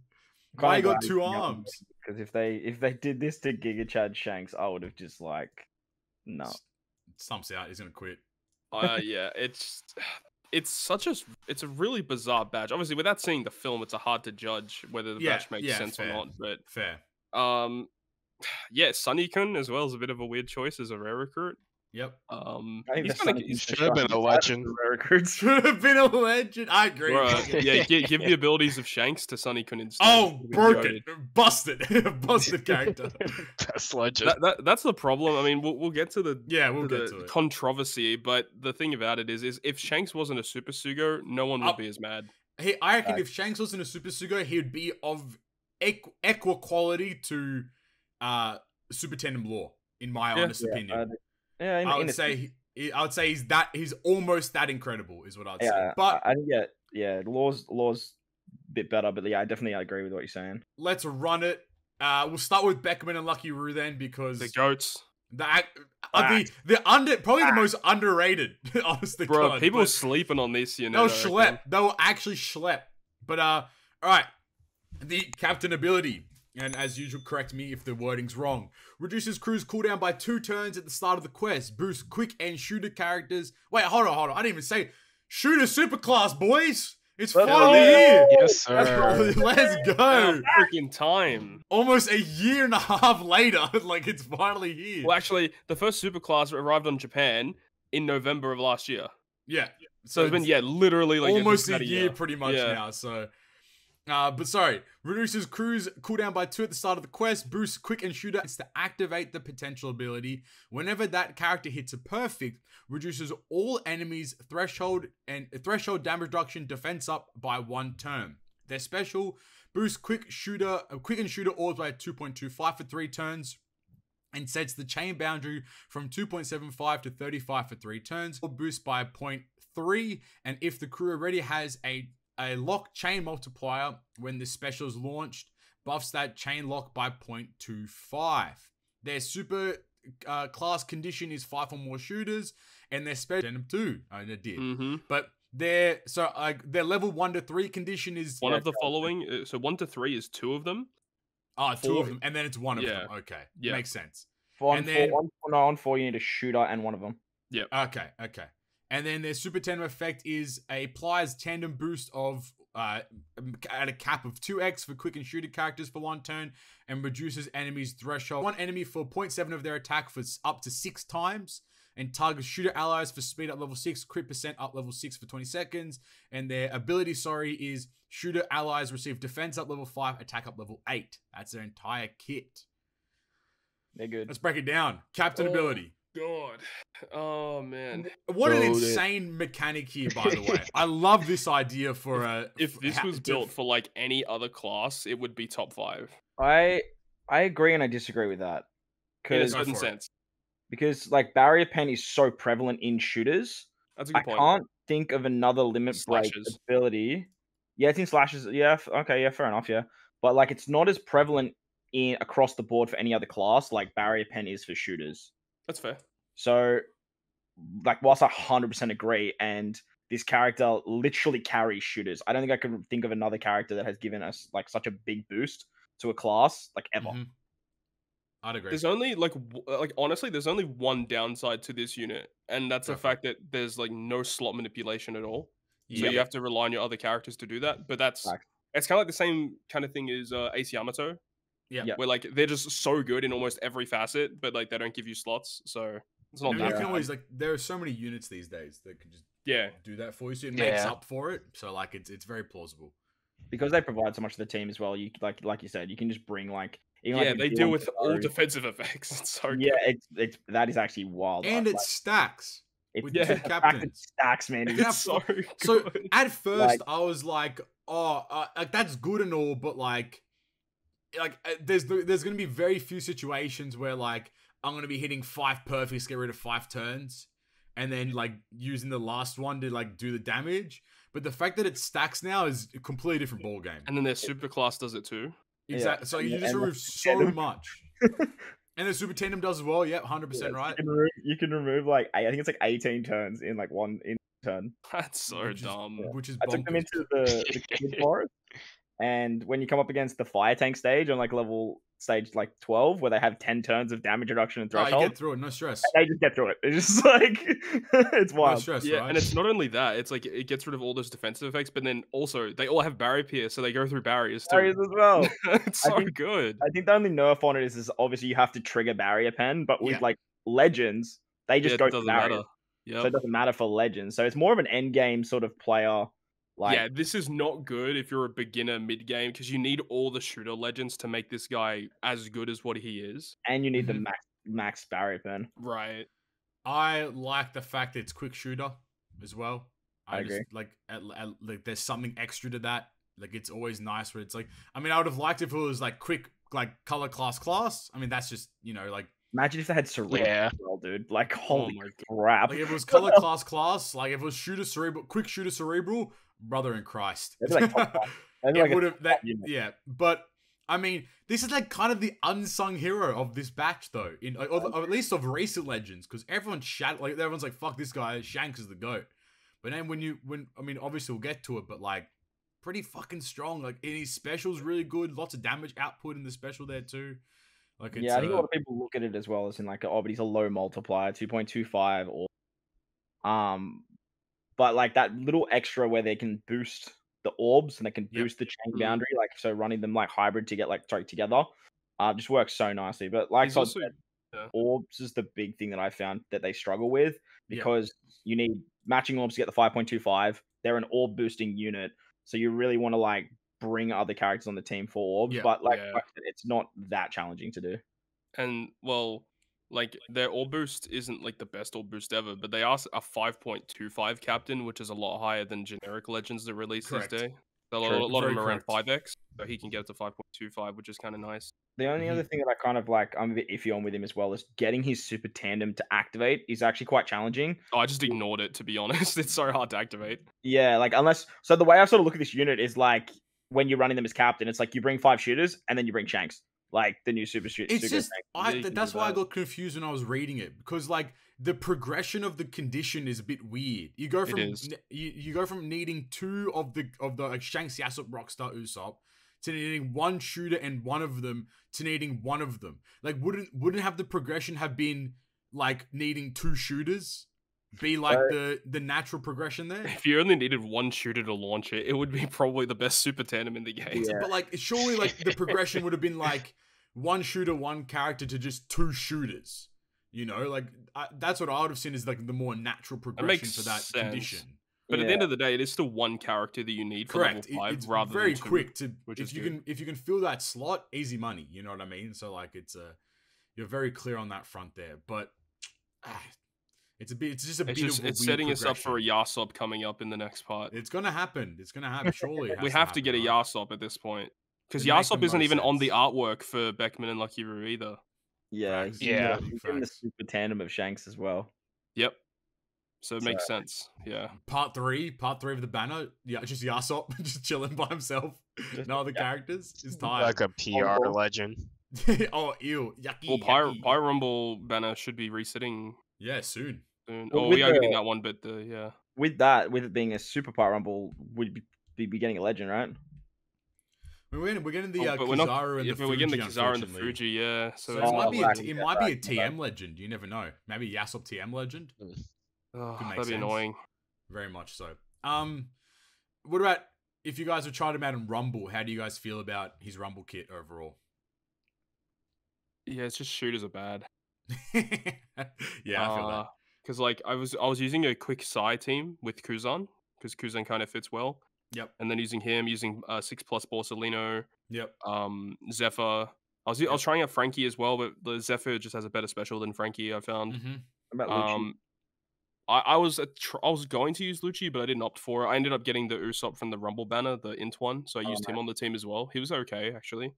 Why you got 2 arms? Because if they did this to Giga Chad Shanks, I would have just like, no. Stumps out. He's gonna quit. Yeah, it's a really bizarre badge. Obviously, without seeing the film, it's hard to judge whether the badge makes sense or not. But fair. Sunny Kun as well is a bit of a weird choice as a rare recruit. Yep. He should have been a legend. Should have been a legend. I agree. Yeah, give the abilities of Shanks to Sunny Kun instead. Oh, broken, busted character. Best legend. That's the problem. I mean, we'll get to the get to it. Controversy, but the thing about it is if Shanks wasn't a Super Sugo, no one would be as mad. Hey, I reckon if Shanks wasn't a Super Sugo, he would be of equal quality to Super Tandem Law, in my honest opinion. I would say he's almost that incredible, is what I'd say. But I think Law's a bit better, but I definitely agree with what you're saying. Let's run it. We'll start with Beckman and Lucky Roo then, because the goats. Probably the most underrated. Honestly, bro, people sleeping on this. They'll schlep. They'll actually schlep. But all right, the captain ability. And as usual, correct me if the wording's wrong. Reduces crew's cooldown by 2 turns at the start of the quest. Boosts quick and shooter characters. Wait, hold on. I didn't even say shooter superclass, boys. It's finally here. Yes, sir. Let's go. Freaking time. Almost a year and a half later, like it's finally here. Well, actually, the first superclass arrived on Japan in November of last year. Yeah. So it's been literally like almost a year pretty much now. So. But sorry, reduces crew's cooldown by 2 at the start of the quest, boosts quick and shooter to activate the potential ability. Whenever that character hits a perfect, reduces all enemies threshold damage reduction defense up by 1 turn. Their special boosts quick and shooter orbs by 2.25 for 3 turns, and sets the chain boundary from 2.75 to 35 for 3 turns, or boost by 0.3, and if the crew already has a lock chain multiplier when the special is launched, buffs that chain lock by 0.25. Their super class condition is 5 or more shooters, and their special Denim 2. I did. But their level 1 to 3 condition is one of the following. So 1 to 3 is 2 of them. Oh, 2 of them, and then it's 1 of them. Okay, makes sense. On 4, you need a shooter and 1 of them. Yeah. Okay. And then their super tandem effect applies tandem boost of at a cap of 2x for quick and shooter characters for 1 turn, and reduces enemies' threshold 1 enemy for 0.7 of their attack for up to 6 times, and targets shooter allies for speed up level 6, crit percent up level 6 for 20 seconds. And their ability, is shooter allies receive defense up level 5, attack up level 8. That's their entire kit. They're good. Let's break it down. Captain ability. God. Oh, man. What an insane mechanic here, by the way. I love this idea for if this was built for like any other class, it would be top 5. I agree and I disagree with that. In a certain sense. Because like barrier pen is so prevalent in shooters. That's a good point. I can't think of another limit break ability. Yeah, it's in slashes. Yeah, okay, yeah, fair enough, yeah. But like it's not as prevalent across the board for any other class like barrier pen is for shooters. That's fair. So, like, whilst I 100% agree, and this character literally carries shooters, I don't think I can think of another character that has given us like such a big boost to a class like ever. I'd agree. There's only like honestly, there's only one downside to this unit, and that's the fact that there's like no slot manipulation at all. So you have to rely on your other characters to do that. But it's kind of like the same kind of thing as AC Yamato. Yeah. Where like they're just so good in almost every facet, but like they don't give you slots, so it's not that. You can always there are so many units these days that can just do that for you, so it makes up for it. So like it's very plausible. Because they provide so much to the team as well. You like you said, you can just bring like they deal with all defensive effects. It's so good. it's that is actually wild. And it stacks. With two captains. Stacks, man. It's so good. So at first I was like, that's good and all, but like there's gonna be very few situations where like I'm gonna be hitting 5 perfects, get rid of 5 turns, and then like using the last one to like do the damage. But the fact that it stacks now is a completely different ball game. And then their super class does it too. Exactly. So you just remove so much. And the super tandem does as well. Yep, 100% right. You can remove like I think it's like 18 turns in like one turn. That's so dumb. Which is I took them into the kid forest. And when you come up against the fire tank stage on like level stage like 12, where they have 10 turns of damage reduction and threshold, you get through it, no stress. They just get through it. It's just like it's wild. No stress, yeah, right? And it's not only that; it's like it gets rid of all those defensive effects, but then also they all have barrier pierce, so they go through barriers too. Barriers as well. It's so good. I think the only nerf on it is obviously you have to trigger barrier pen, but with like legends, they just go through barriers. So it doesn't matter for legends. So it's more of an end game sort of player. Like, this is not good if you're a beginner mid game because you need all the shooter legends to make this guy as good as what he is, and you need the max barrier pen. Right. I like the fact that it's quick shooter as well. I agree. Like there's something extra to that. Like it's always nice where it's like. I mean, I would have liked if it was like quick, like color class. I mean, that's just like. Imagine if they had cerebral as well, dude. Like, holy crap. Like, if it was color class, like, if it was quick shooter cerebral, brother in Christ. It would have, yeah. But, I mean, this is, like, kind of the unsung hero of this batch, though. Or at least of recent Legends, because everyone's like, fuck this guy, Shanks is the GOAT. But then I mean, obviously we'll get to it, but, like, pretty fucking strong. Like, and his special's really good. Lots of damage output in the special there, too. Like I think a lot of people look at it as well as in like, but he's a low multiplier, 2.25 or but like that little extra where they can boost the orbs and they can boost the chain boundary, like so running them like hybrid to get together, just works so nicely. But like I said, orbs is the big thing that I found that they struggle with because you need matching orbs to get the 5.25. They're an orb boosting unit, so you really want to like bring other characters on the team for orbs, but it's not that challenging to do. And well, like their orb boost isn't like the best orb boost ever, but they are a 5.25 captain, which is a lot higher than generic legends that release this day. So a lot of them around 5x, so he can get it to 5.25, which is kind of nice. The only other thing that I kind of like, I'm a bit iffy on with him as well, is getting his super tandem to activate is actually quite challenging. Oh, I just ignored it, to be honest. It's so hard to activate. Yeah, like so the way I sort of look at this unit is like when you're running them as captain, it's like you bring 5 shooters and then you bring Shanks, like the new super shooter. It's just that's why I got confused when I was reading it, because like the progression of the condition is a bit weird. You go from you go from needing 2 of the like Shanks, Yasop, Rockstar, Usopp to needing 1 shooter and 1 of them to needing 1 of them. Like wouldn't have the progression have been like needing 2 shooters? Be like the natural progression there. If you only needed 1 shooter to launch it, it would be probably the best super tandem in the game. Yeah. But like surely like the progression would have been like 1 shooter, 1 character to just 2 shooters. You know, like that's what I would have seen as like the more natural progression for that condition. But at the end of the day, it is still 1 character that you need for level 5, it's rather very than 2, quick to if you can fill that slot, easy money. You know what I mean? So like you're very clear on that front there. But it's setting us up for a Yasop coming up in the next part. It's gonna happen. Surely we have to get a Yasop at this point, because Yasop isn't even on the artwork for Beckman and Lucky Roo either. Yeah, yeah. He's in the super tandem of Shanks as well. Yep. So it makes sense. Yeah. Part three of the banner. Yeah, just Yasop just chilling by himself. No other characters. It's tired. Like a PR legend. Oh, ew. Yucky. Well, Pyro Rumble banner should be resetting. Yeah, soon. Well, we are getting that one, but yeah. With it being a super Pyro Rumble, we'd be getting a legend, right? We're getting the Kizaru and the Fuji. We're getting the Kizaru and the Fuji, yeah. So it might be a TM legend. You never know. Maybe Yasop TM legend. Oh, that'd be annoying. Very much so. What about if you guys have tried him out in Rumble? How do you guys feel about his Rumble kit overall? Yeah, it's just shooters are bad. Yeah, I feel that. Because like I was using a quick side team with Kuzan, because Kuzan kind of fits well. Yep. And then using 6+ Borsalino. Yep. Zephyr. I was trying out Frankie as well, but the Zephyr just has a better special than Frankie, I found. Mm-hmm. I was going to use Lucci, but I didn't opt for it. I ended up getting the Usopp from the Rumble banner, the Int one, so I used him on the team as well. He was okay, actually.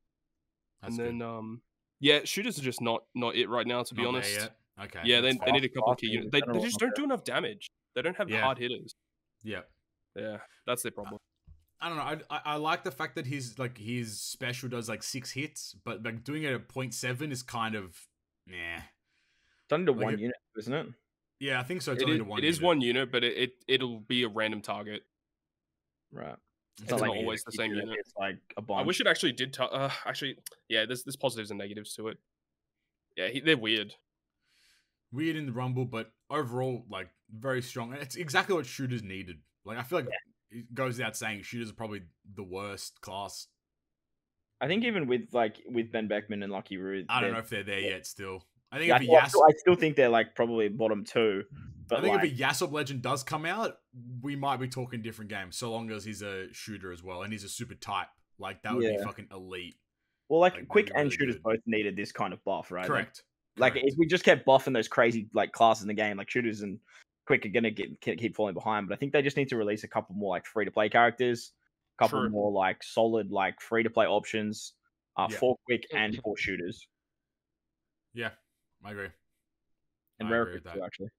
That's and good. then yeah, shooters are just not it right now, to be honest. Yet. Okay. Yeah, they need a couple of key units. They just don't do enough damage. They don't have hard hitters. Yeah. Yeah, that's their problem. I don't know. I like the fact that his special does like 6 hits, but like doing it at 0.7 is kind of meh. It's only to 1 unit, isn't it? Yeah, I think so. It's only to 1 unit. It is 1 unit, but it'll be a random target. Right. It's not always the same unit. It's like a bomb. I wish it actually did. Actually, yeah. There's positives and negatives to it. Yeah, they're weird. Weird in the Rumble, but overall, like very strong. And it's exactly what shooters needed. Like I feel like it goes without saying, shooters are probably the worst class. I think even with Ben Beckman and Lucky Roo, I don't know if they're there yet. Still, I think I still think they're like probably bottom 2. But I think if a Yasop legend does come out, we might be talking different games. So long as he's a shooter as well and he's a super type, like that would be fucking elite. Well, like Quick and shooters both needed this kind of buff, right? Correct. Like if we just kept buffing those crazy like classes in the game, like shooters and Quick are gonna keep falling behind. But I think they just need to release a couple more like free to play characters, a couple more like solid like free to play options, for Quick and for shooters. Yeah, I agree. And rare too, actually.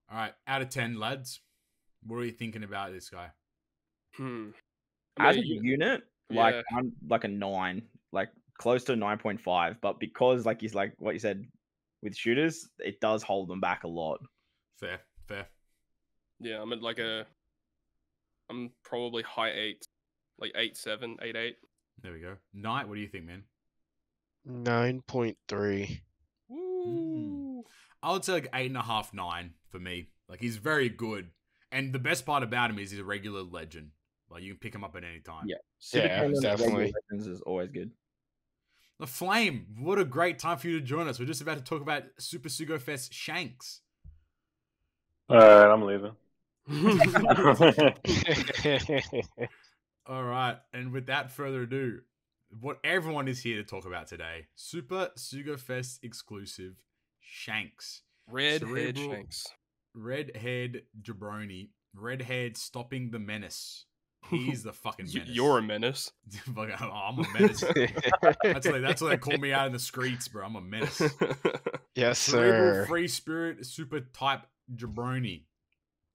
All right, out of 10, lads, what are you thinking about this guy? As a unit, I'm like a 9, like close to 9.5. But because like he's like what you said with shooters, it does hold them back a lot. Fair. Yeah, I'm probably high 8, like 8.7, 8.8. There we go. Knight, what do you think, man? 9.3. I would say like 8.5, 9 for me. Like he's very good, and the best part about him is he's a regular legend. Like you can pick him up at any time. Yeah, definitely. Legends is always good. The Flame, what a great time for you to join us. We're just about to talk about Super Sugo Fest Shanks. All right, I'm leaving. All right, and without further ado, what everyone is here to talk about today: Super Sugo Fest exclusive Shanks. Redhead Shanks. Redhead Jabroni. Redhead stopping the menace. He's the fucking menace. You're a menace. I'm a menace. That's what they call me out in the streets, bro. I'm a menace. Yes, Cerebral sir. Free Spirit Super Type Jabroni.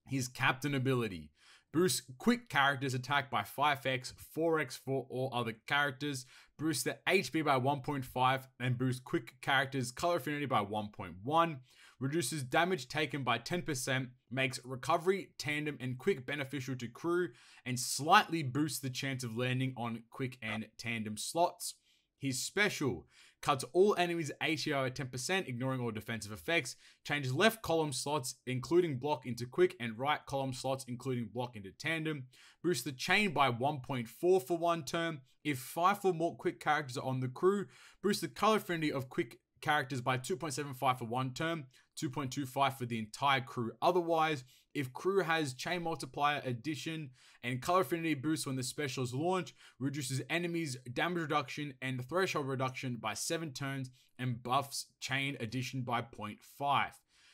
His captain ability. Boost quick characters attack by 5x, 4x for all other characters. Boost the HP by 1.5 and boost quick characters color affinity by 1.1. Reduces damage taken by 10%, makes recovery, tandem, and quick beneficial to crew, and slightly boosts the chance of landing on quick and tandem slots. His special cuts all enemies' ATR at 10%, ignoring all defensive effects. Changes left column slots, including block, into quick, and right column slots, including block, into tandem. Boosts the chain by 1.4 for 1 turn. If 5 or more quick characters are on the crew, boosts the color affinity of quick characters by 2.75 for 1 turn, 2.25 for the entire crew. Otherwise, if crew has chain multiplier addition and color affinity boost when the special is launched, reduces enemies damage reduction and threshold reduction by 7 turns, and buffs chain addition by 0.5.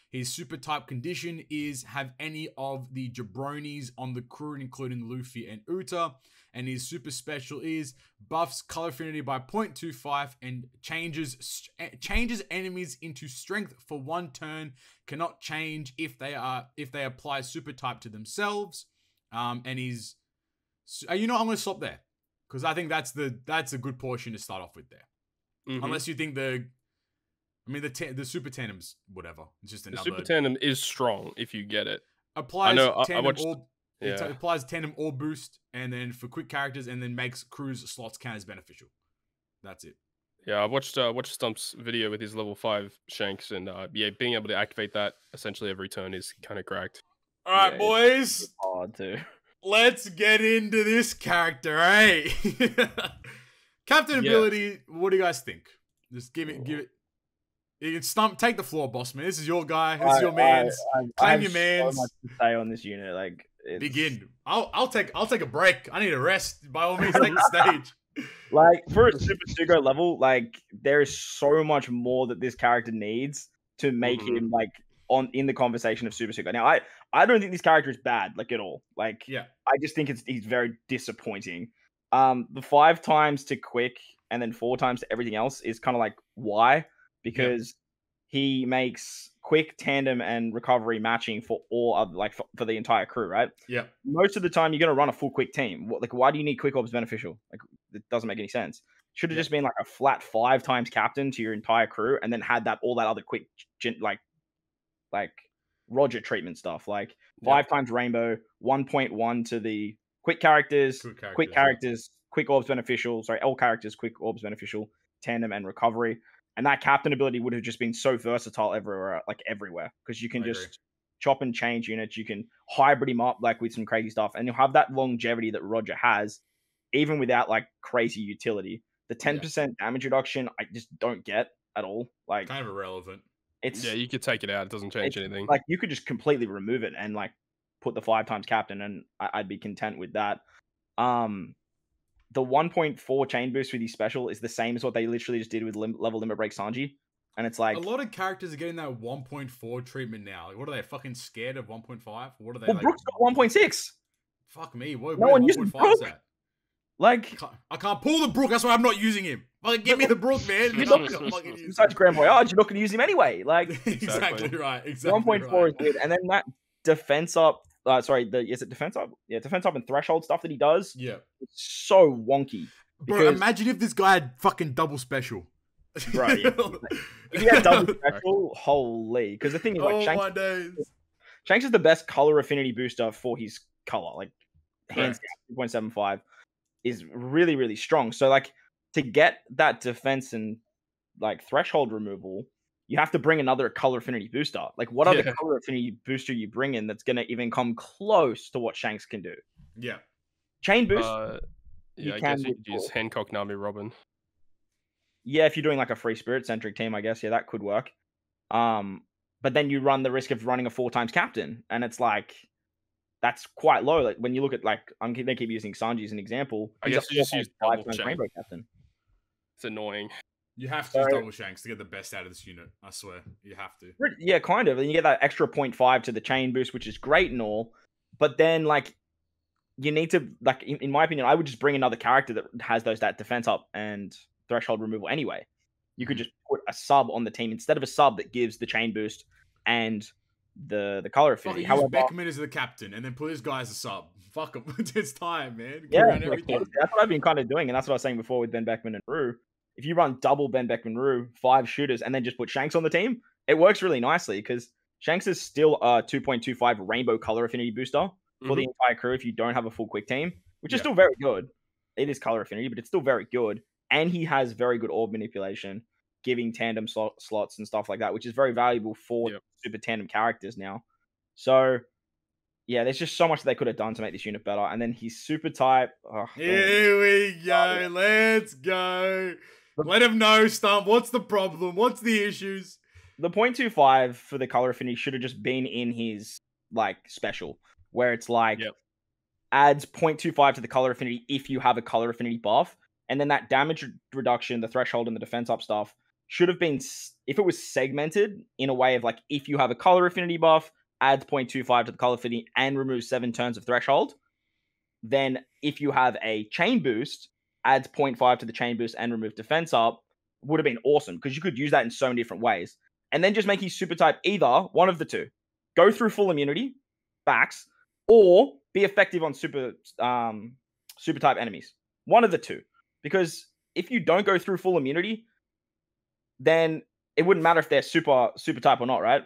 His super type condition is have any of the jabronis on the crew, including Luffy and Uta. And his super special is buffs color affinity by 0.25 and changes enemies into strength for 1 turn. Cannot change if they apply super type to themselves. And he's, I'm going to stop there because I think that's a good portion to start off with there. Mm-hmm. Unless you think the super tandem's whatever. It's just another. The super tandem is strong if you get it. Applies It applies tandem or boost, and then for quick characters, and then makes crews slots count as beneficial. That's it. Yeah, I watched Stump's video with his level 5 Shanks, and being able to activate that essentially every turn is kind of cracked. All right, boys. Hard too. Let's get into this character, eh? Captain ability. What do you guys think? Just give it. You can Stump, take the floor, boss man. This is your guy. This is your man's. Claim your man's. So much to say on this unit, like begin. I'll take a break. I need a rest. By all means, take the stage. Like for a Super Sugo level, like there is so much more that this character needs to make him like in the conversation of Super Sugo. Now, I don't think this character is bad, like at all. Like, yeah, I just think he's very disappointing. The 5 times to quick and then 4 times to everything else is kind of like why. Because he makes quick, tandem, and recovery matching for all of for the entire crew, right? Yeah. Most of the time, you're gonna run a full quick team. Why do you need quick orbs beneficial? Like, it doesn't make any sense. Should have just been like a flat 5 times captain to your entire crew, and then had all that other quick, like Roger treatment stuff, like 5 times rainbow, 1.1 to the quick characters, quick orbs beneficial. Sorry, all characters, quick orbs beneficial, tandem, and recovery. And that captain ability would have just been so versatile everywhere, because you can just chop and change units. You can hybrid him up with some crazy stuff, and you'll have that longevity that Roger has, even without crazy utility. The 10% damage reduction, I just don't get at all. Kind of irrelevant. You could take it out. It doesn't change anything. You could just completely remove it and put the 5 times captain, and I'd be content with that. The 1.4 chain boost with his special is the same as what they literally just did with level limit break Sanji. And it's a lot of characters are getting that 1.4 treatment now. What are they, fucking scared of 1.5? What are they? Well, Brook's got 1.6. Fuck me. What, no one uses Brook. Is that? I can't pull the Brook. That's why I'm not using him. Give me the Brook, man. Besides Grand Voyage, you're not going to use him anyway. Exactly right. Exactly 1.4 is good. And then that defense up. Is it defense up? Yeah, defense up and threshold stuff that he does. Yeah, it's so wonky. Bro, imagine if this guy had fucking double special. Right. Yeah. If he had double special, holy. Because the thing is, Shanks is the best color affinity booster for his color. Hands down, 2.75 is really, really strong. So, to get that defense and threshold removal, you have to bring another color affinity booster. What other color affinity booster you bring in that's going to even come close to what Shanks can do? Yeah. Chain boost. I guess you could use Hancock, Nami, Robin. Yeah, if you're doing a free spirit centric team, I guess, that could work. But then you run the risk of running a 4 times captain. And it's that's quite low. When you look at I'm going to keep using Sanji as an example. I guess you just use 5 times rainbow captain. It's annoying. You have to use double Shanks to get the best out of this unit. I swear. You have to. Yeah, kind of. And you get that extra 0.5 to the chain boost, which is great and all. But then, you need to, like, in my opinion, I would just bring another character that has that defense up and threshold removal anyway. You could just put a sub on the team instead of a sub that gives the chain boost and the color affinity. However, Beckman as the captain and then put this guy as a sub. Fuck him. It's time, man. Yeah, that's what I've been kind of doing, and that's what I was saying before with Ben Beckman and Rue. If you run double Ben Beckman Rue, 5 shooters, and then just put Shanks on the team, it works really nicely because Shanks is still a 2.25 rainbow color affinity booster for the entire crew if you don't have a full quick team, which is still very good. It is color affinity, but it's still very good. And he has very good orb manipulation, giving tandem slots and stuff like that, which is very valuable for super tandem characters now. So, yeah, there's just so much they could have done to make this unit better. And then he's super type. Here we go. Let's go. Let him know, Stump. What's the problem? What's the issues? The 0.25 for the color affinity should have just been in his like special, where it's like adds 0.25 to the color affinity if you have a color affinity buff. And then that damage reduction, the threshold and the defense up stuff should have been, if it was segmented in a way of like, if you have a color affinity buff, adds 0.25 to the color affinity and removes 7 turns of threshold. Then if you have a chain boost, adds 0.5 to the chain boost and remove defense up, would have been awesome because you could use that in so many different ways. And then just making super type either one of the two. Go through full immunity, backs, or be effective on super type enemies. One of the two. Because if you don't go through full immunity, then it wouldn't matter if they're super type or not, right?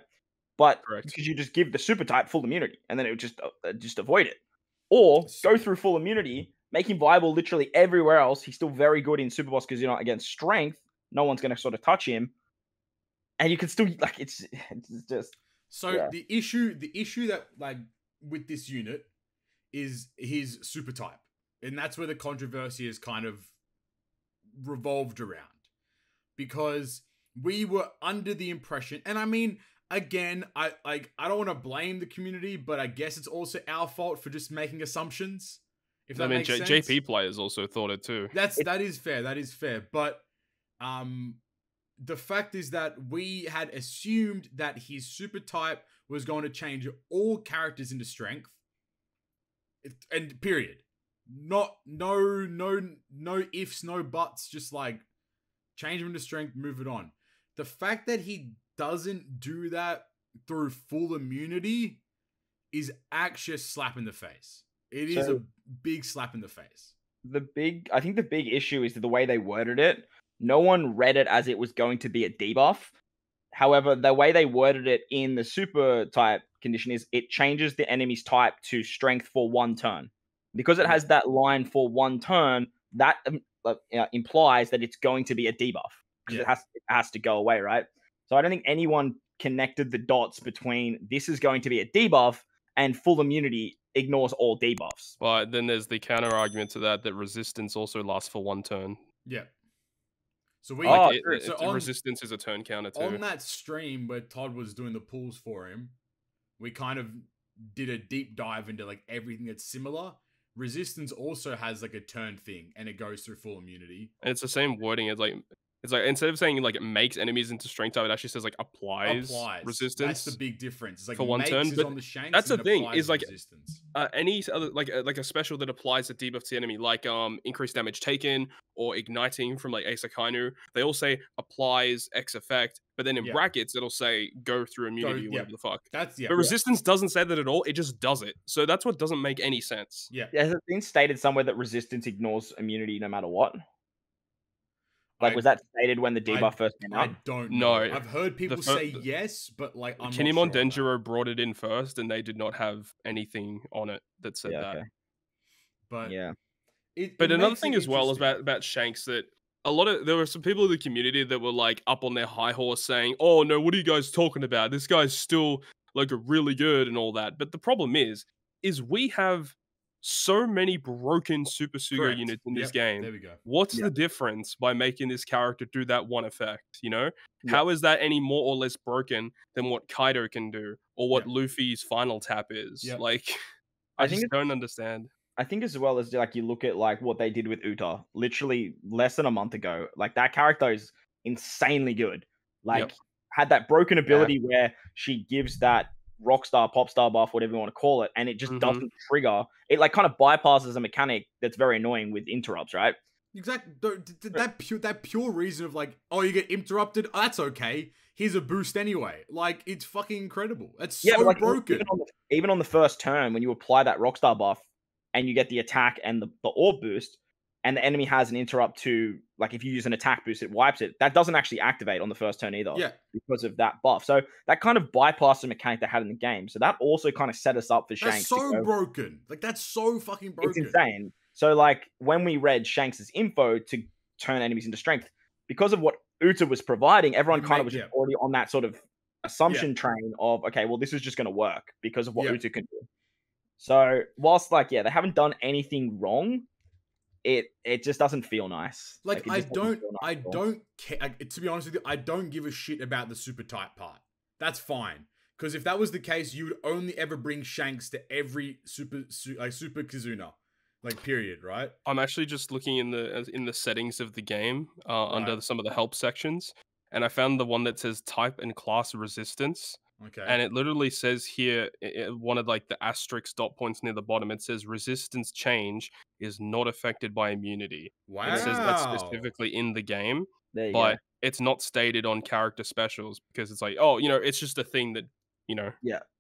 But because you just give the super type full immunity, and then it would just avoid it. Or go through full immunity, make him viable literally everywhere else. He's still very good in super boss because you're not against strength. No one's going to sort of touch him, and you can still like it's just. So the issue that like with this unit is his super type, and that's where the controversy is kind of revolved around, because we were under the impression, and I mean, again, I don't want to blame the community, but I guess it's also our fault for just making assumptions. If that makes sense. JP players also thought it too. That is fair. But the fact is that we had assumed that his super type was going to change all characters into strength, and period. No ifs, no buts. Just like change him into strength, move it on. The fact that he doesn't do that through full immunity is actually a slap in the face. It is a big slap in the face. I think the big issue is the way they worded it. No one read it as it was going to be a debuff. However, the way they worded it in the super type condition is it changes the enemy's type to strength for 1 turn. Because it has that line for 1 turn, that implies that it's going to be a debuff. Because it has to go away, right? So I don't think anyone connected the dots between this is going to be a debuff and full immunity ignores all debuffs. But then there's the counter argument to that resistance also lasts for 1 turn. Yeah. So resistance is a turn counter too. On that stream where Todd was doing the pulls for him, we kind of did a deep dive into like everything that's similar. Resistance also has like a turn thing, and it goes through full immunity. And it's the same wording. It's like instead of saying like it makes enemies into strength type, it actually says like applies resistance. That's the big difference. It's like for 1 turn. But on the Shanks, that's the thing. Is like resistance. Any other like a special that applies a debuff to the enemy, like increased damage taken or igniting from like Ace Akainu. They all say applies X effect, but then in brackets it'll say go through immunity or whatever the fuck. But resistance doesn't say that at all. It just does it. So that's what doesn't make any sense. Yeah. Has it been stated somewhere that resistance ignores immunity no matter what? Like, was that stated when the debuff first came out? I don't know. I've heard people say yes, but like, I'm Kinemon not sure Denjiro brought it in first, and they did not have anything on it that said that. Okay. But yeah. But another thing as well is about Shanks, that there were some people in the community that were like up on their high horse saying, "Oh no, what are you guys talking about? This guy's still like really good and all that." But the problem is we have so many broken Super Sugo units in this game. There we go. What's the difference by making this character do that one effect? You know, how is that any more or less broken than what Kaido can do or what Luffy's final tap is? Like, I just don't understand. I think as well as like you look at like what they did with Uta, literally less than a month ago. Like that character is insanely good. Like had that broken ability where she gives that Rockstar, Popstar buff, whatever you want to call it, and it just doesn't trigger. It like kind of bypasses a mechanic that's very annoying with interrupts, right? Exactly. That pure reason of like, oh, you get interrupted. Oh, that's okay. Here's a boost anyway. Like, it's fucking incredible. It's so like, broken. Even on the first turn, when you apply that Rockstar buff and you get the attack and the orb boost, and the enemy has an interrupt to, like, if you use an attack boost, it wipes it. That doesn't actually activate on the first turn either. Yeah. Because of that buff. So that kind of bypassed the mechanic they had in the game. So that also kind of set us up for Shanks. That's so broken. Like, that's so fucking broken. It's insane. So, like, when we read Shanks' info to turn enemies into strength, because of what Uta was providing, everyone kind of was already on that sort of assumption train of, okay, well, this is just going to work because of what Uta can do. So, whilst, like, they haven't done anything wrong, it just doesn't feel nice. Like I don't care. To be honest with you, I don't give a shit about the super type part. That's fine. Because if that was the case, you would only ever bring Shanks to every super Kizuna. Like, period, right? I'm actually just looking in the settings of the game under some of the help sections, and I found the one that says type and class resistance. Okay. And it literally says here, one of like the asterisk dot points near the bottom, it says resistance change is not affected by immunity. Wow. It says that specifically in the game, but it's not stated on character specials because it's like, oh, it's just a thing that,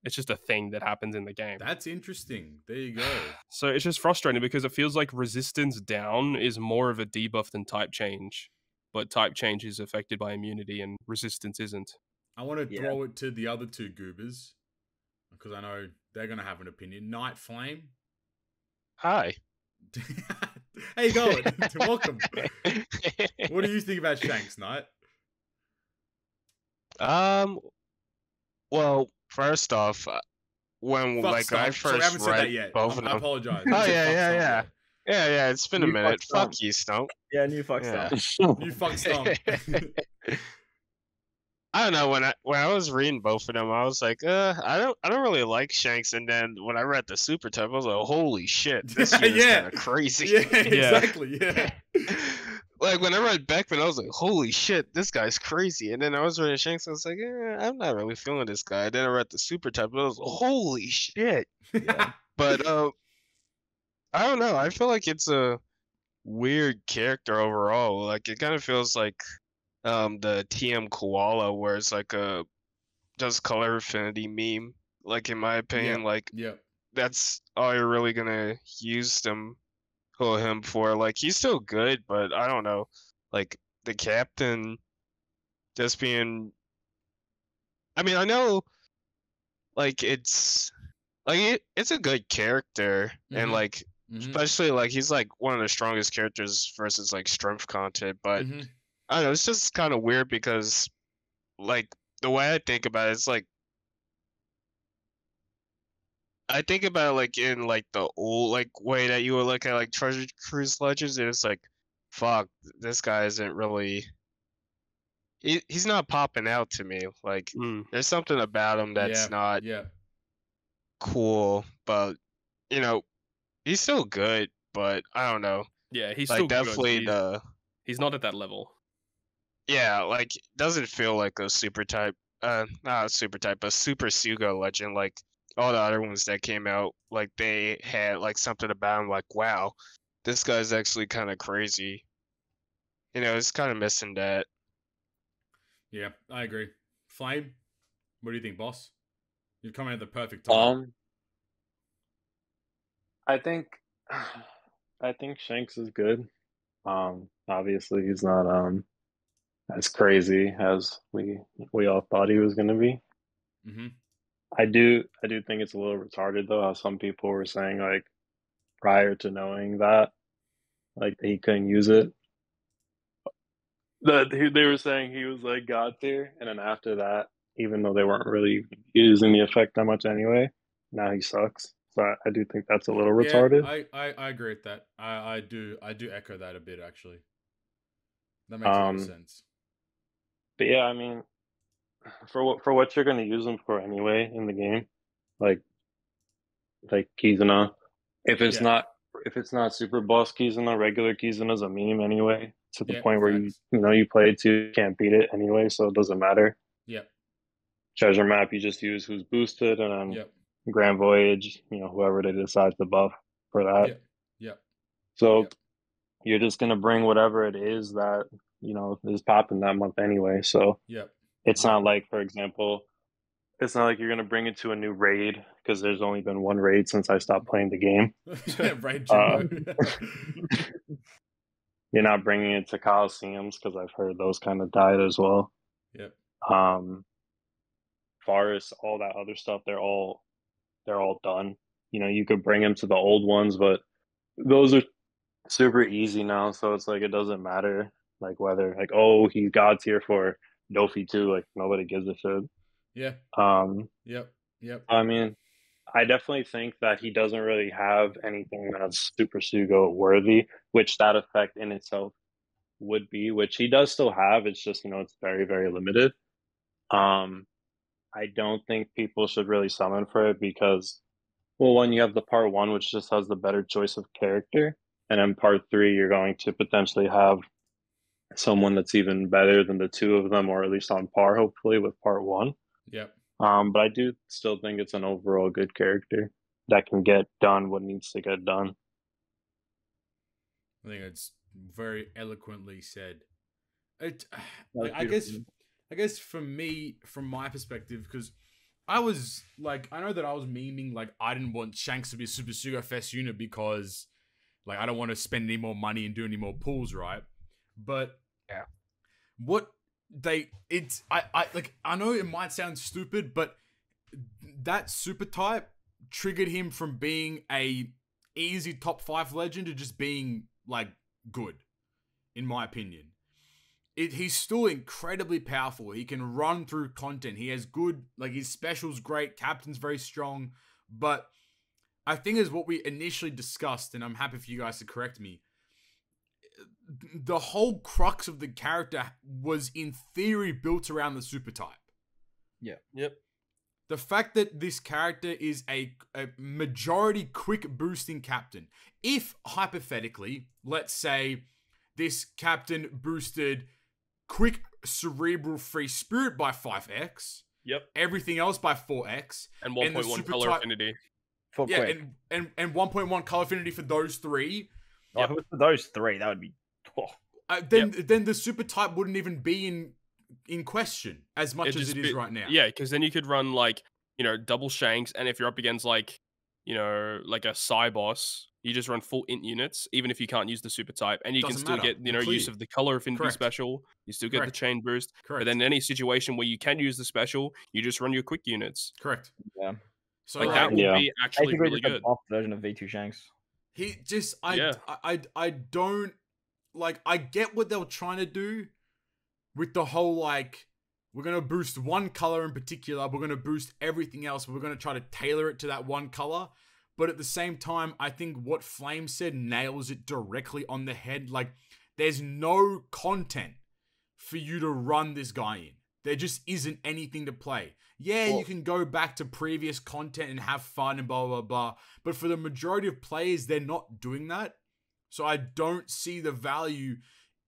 it's just a thing that happens in the game. That's interesting. There you go. So it's just frustrating because it feels like resistance down is more of a debuff than type change, but type change is affected by immunity and resistance isn't. I want to throw it to the other two goobers because I know they're going to have an opinion. Night Flame. Hi. How you going? Welcome. What do you think about Shanks, Night? Well, first off, when I first read both of them, I apologize. Oh yeah. It's been a minute. Fuck you, Stump. Yeah, new fuck Stump. New fuck Stump. I don't know, when I was reading both of them, I was like, I don't really like Shanks, and then when I read the super type, I was like, holy shit, this is kind of crazy. Yeah, exactly. Yeah. Like when I read Beckman, I was like, holy shit, this guy's crazy. And then I was reading Shanks, I was like, I'm not really feeling this guy. And then I read the super type, and I was like, holy shit. Yeah. But I don't know. I feel like it's a weird character overall. Like it kind of feels like the TM Koala, where it's like a just color affinity meme. Like in my opinion, that's all you're really gonna use him for. Like he's still good, but I don't know. Like the captain just being. I mean, I know. Like it's a good character, and like especially like he's like one of the strongest characters versus like strength content, but. I don't know, it's just kind of weird because, like, the way I think about it, it's like, I think about it, like, in, like, the old, like, way that you would look at, like, Treasure Cruise Legends, and it's like, fuck, this guy isn't really, he's not popping out to me. Like, there's something about him that's not cool, but, he's still good, but I don't know. Yeah, he's like, still definitely good. He's not at that level. Yeah, like doesn't feel like a super type, not a super type, a super Sugo legend. Like all the other ones that came out, like they had like something about him. Like, wow, this guy's actually kind of crazy. It's kind of missing that. Yeah, I agree. Flame, what do you think, boss? You're coming at the perfect time. I think Shanks is good. Obviously he's not as crazy as we all thought he was gonna be. I do think it's a little retarded though, how some people were saying like prior to knowing that, like he couldn't use it. They were saying he was like God tier, and then after that, even though they weren't really using the effect that much anyway, now he sucks. So I do think that's a little retarded. I agree with that. I do echo that a bit actually. That makes a lot of sense. But yeah, I mean, for what you're gonna use them for anyway in the game, like Kizuna, if it's not super boss Kizuna, regular Kizuna's a meme anyway. To the point where you play it too, you can't beat it anyway, so it doesn't matter. Yeah. treasure map, you just use who's boosted, and then Grand Voyage, whoever they decide to buff for that. So you're just gonna bring whatever it is that is popping that month anyway. So it's not like, for example, it's not like you're gonna bring it to a new raid, because there's only been one raid since I stopped playing the game. Raid You're not bringing it to Coliseums, because I've heard those kind of died as well. Forest, all that other stuff, they're all done. You could bring them to the old ones, but those are super easy now, so it's like it doesn't matter like whether like, oh, he's god tier for Dofi too, like nobody gives a shit. I mean, I definitely think that he doesn't really have anything that's Super Sugo worthy, which that effect in itself would be, which he does still have. It's just, it's very, very limited. I don't think people should really summon for it because, well, one, you have the part 1, which just has the better choice of character. And then part 3, you're going to potentially have someone that's even better than the 2 of them, or at least on par, hopefully, with part 1. But I do still think it's an overall good character that can get done what needs to get done. I think it's very eloquently said. I guess for me, from my perspective, because I was like, I know that I was memeing like I didn't want Shanks to be a Super Sugo Fest unit because like I don't want to spend any more money and do any more pulls, right? But I know it might sound stupid, but that super type triggered him from being a easy top 5 legend to just being like good, in my opinion. He's still incredibly powerful. He can run through content. He has good, like his special's great, captain's very strong, but I think is what we initially discussed, and I'm happy for you guys to correct me. The whole crux of the character was in theory built around the super type. The fact that this character is a majority quick boosting captain. If hypothetically, let's say this captain boosted quick cerebral free spirit by 5x. Everything else by 4x. And 1.1 color affinity. And 1.1 color affinity for those 3. If it was for those 3, that would be. Then the super type wouldn't even be in question as much as it is right now. Yeah, because then you could run like, double Shanks, and if you're up against like, like a Psy boss, you just run full int units, even if you can't use the super type, and you can still get, use of the color affinity special. You still get the chain boost. But then in any situation where you can use the special, you just run your quick units. Yeah. So like that would be actually really good. Off version of V2 Shanks. He just I don't like, I get what they were trying to do with the whole like, we're going to boost one color in particular, we're going to boost everything else, but we're going to try to tailor it to that one color. But at the same time, I think what Flame said nails it directly on the head. Like, there's no content for you to run this guy in. There just isn't anything to play. You can go back to previous content and have fun and blah, blah, blah. But for the majority of players, they're not doing that. So I don't see the value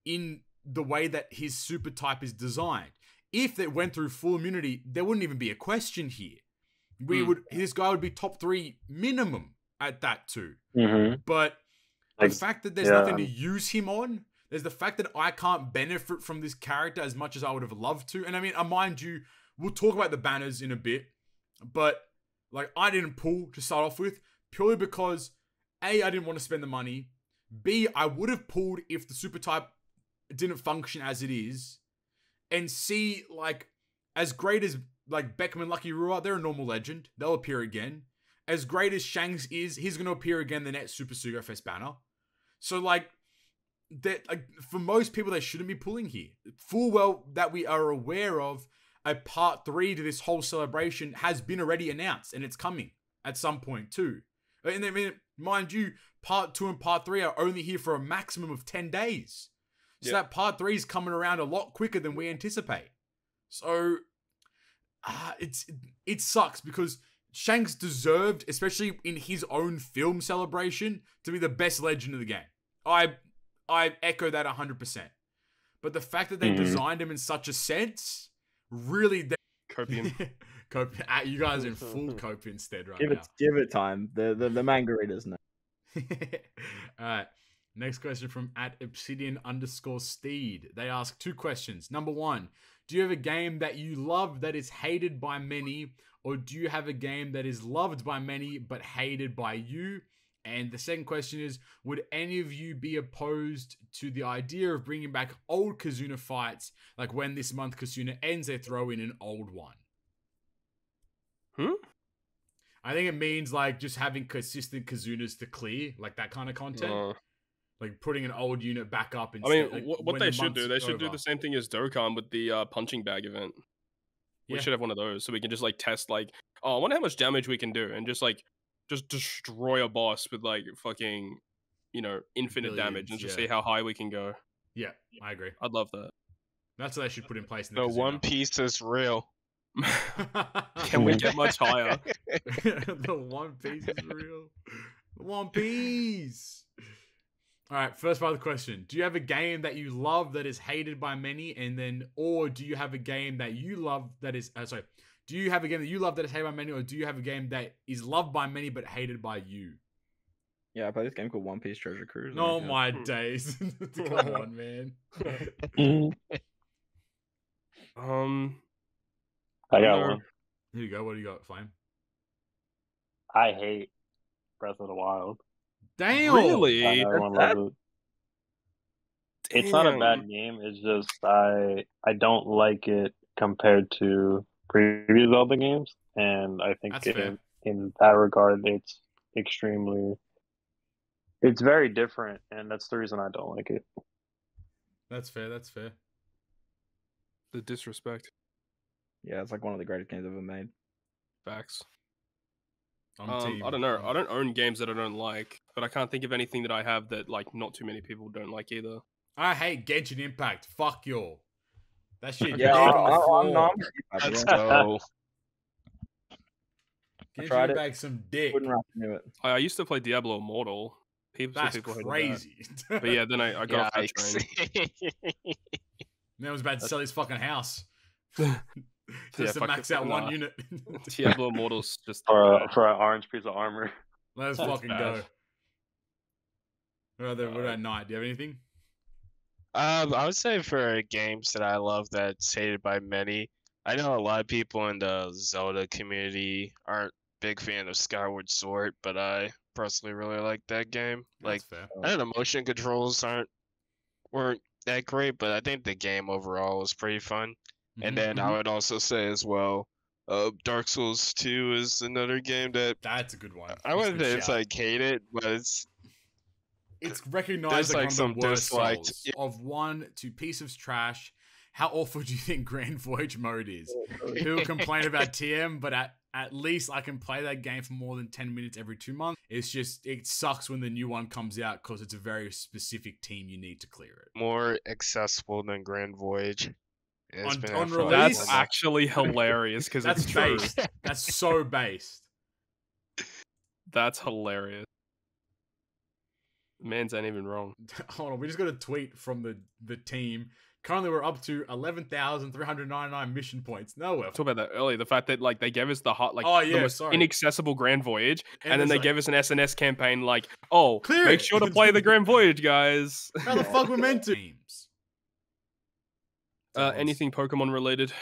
in the way that his super type is designed. If it went through full immunity, there wouldn't even be a question here. This guy would be top 3 minimum at that too. But the fact that there's nothing to use him on, there's the fact that I can't benefit from this character as much as I would have loved to. And I mean, mind you, we'll talk about the banners in a bit, but like I didn't pull to start off with purely because A, I didn't want to spend the money. B, I would have pulled if the super type didn't function as it is. And C, like, as great as like Beckham and Lucky Rua, they're a normal legend. They'll appear again. As great as Shanks is, he's going to appear again the next Super Sugo Fest banner. So like, that like for most people, they shouldn't be pulling here. Full well that we are aware of a part 3 to this whole celebration has been already announced, and it's coming at some point too. And I mean, mind you, part 2 and part 3 are only here for a maximum of 10 days. So that part 3 is coming around a lot quicker than we anticipate. So it sucks because Shanks deserved, especially in his own film celebration, to be the best legend of the game. I echo that 100%. But the fact that they designed him in such a sense, really, Copium. You guys are in full Cope instead right Give it time. The manga readers know. Alright. Next question from @Obsidian_Steed. They ask 2 questions. Number 1, do you have a game that you love that is hated by many, or do you have a game that is loved by many but hated by you? And the second question is, would any of you be opposed to the idea of bringing back old Kazuna fights, like when this month Kazuna ends, they throw in an old one? I think it means like just having consistent Kazunas to clear, like that kind of content. Like putting an old unit back up. Instead, I mean, like, what they should do, they should do the same thing as Dokkan with the punching bag event. We should have one of those so we can just like test like, oh, I wonder how much damage we can do, and just destroy a boss with like fucking, infinite damage, and just see how high we can go. Yeah, I agree. I'd love that. That's what they should put in place. In the One Piece is real. Can we get much higher? The One Piece is real. One Piece. All right, first part of the question. Do you have a game that you love that is hated by many, or do you have a game that you love that is do you have a game that you love that is hated by many, or do you have a game that is loved by many but hated by you? Yeah, I play this game called One Piece Treasure Cruise. Oh my days. Come on, man. I got one. Here you go. What do you got, Flame? I hate Breath of the Wild. Damn. Really? Everyone loves it. It's not a bad game. It's just I don't like it compared to previous Zelda games, and I think in that regard, it's very different, and that's the reason I don't like it. That's fair. That's fair. The disrespect. Yeah, it's like one of the greatest games ever made. Facts. I don't know. I don't own games that I don't like, but I can't think of anything that I have that like not too many people don't like either. I hate Genshin Impact. Fuck y'all. That shit. Yeah, let's go. Genshin Impact some dick. Wouldn't wrap into it. I used to play Diablo Immortal. That's crazy. But yeah, then I got off that train. Then I was about to sell his fucking house. Just to max out one unit. Diablo Immortal's just for an orange piece of armor. Let's fucking go. What about Knight? Do you have anything? I would say for games that I love that's hated by many, I know a lot of people in the Zelda community aren't big fan of Skyward Sword, but I personally really like that game. That's fair. I know the motion controls weren't that great, but I think the game overall was pretty fun. And then I would also say as well, Dark Souls 2 is another game that's a good one. I wouldn't say it's like hated, but it's recognized like one of the worst Souls. Of 1 to piece of trash. How awful do you think Grand Voyage mode is? People complain about TM, but at least I can play that game for more than 10 minutes every 2 months. It's just, it sucks when the new one comes out because it's a very specific team you need to clear it. More accessible than Grand Voyage. On release, that's actually hilarious because that's based. That's so based. That's hilarious. Man's ain't even wrong. Hold on, we just got a tweet from the team. Currently, we're up to 11,399 mission points. Nowhere. Talk about that earlier. The fact that like they gave us the most sorry. inaccessible Grand Voyage, and then they gave us an SNS campaign like, clear make sure to play the Grand Voyage, guys. How the fuck we're meant to? Anything Pokemon related?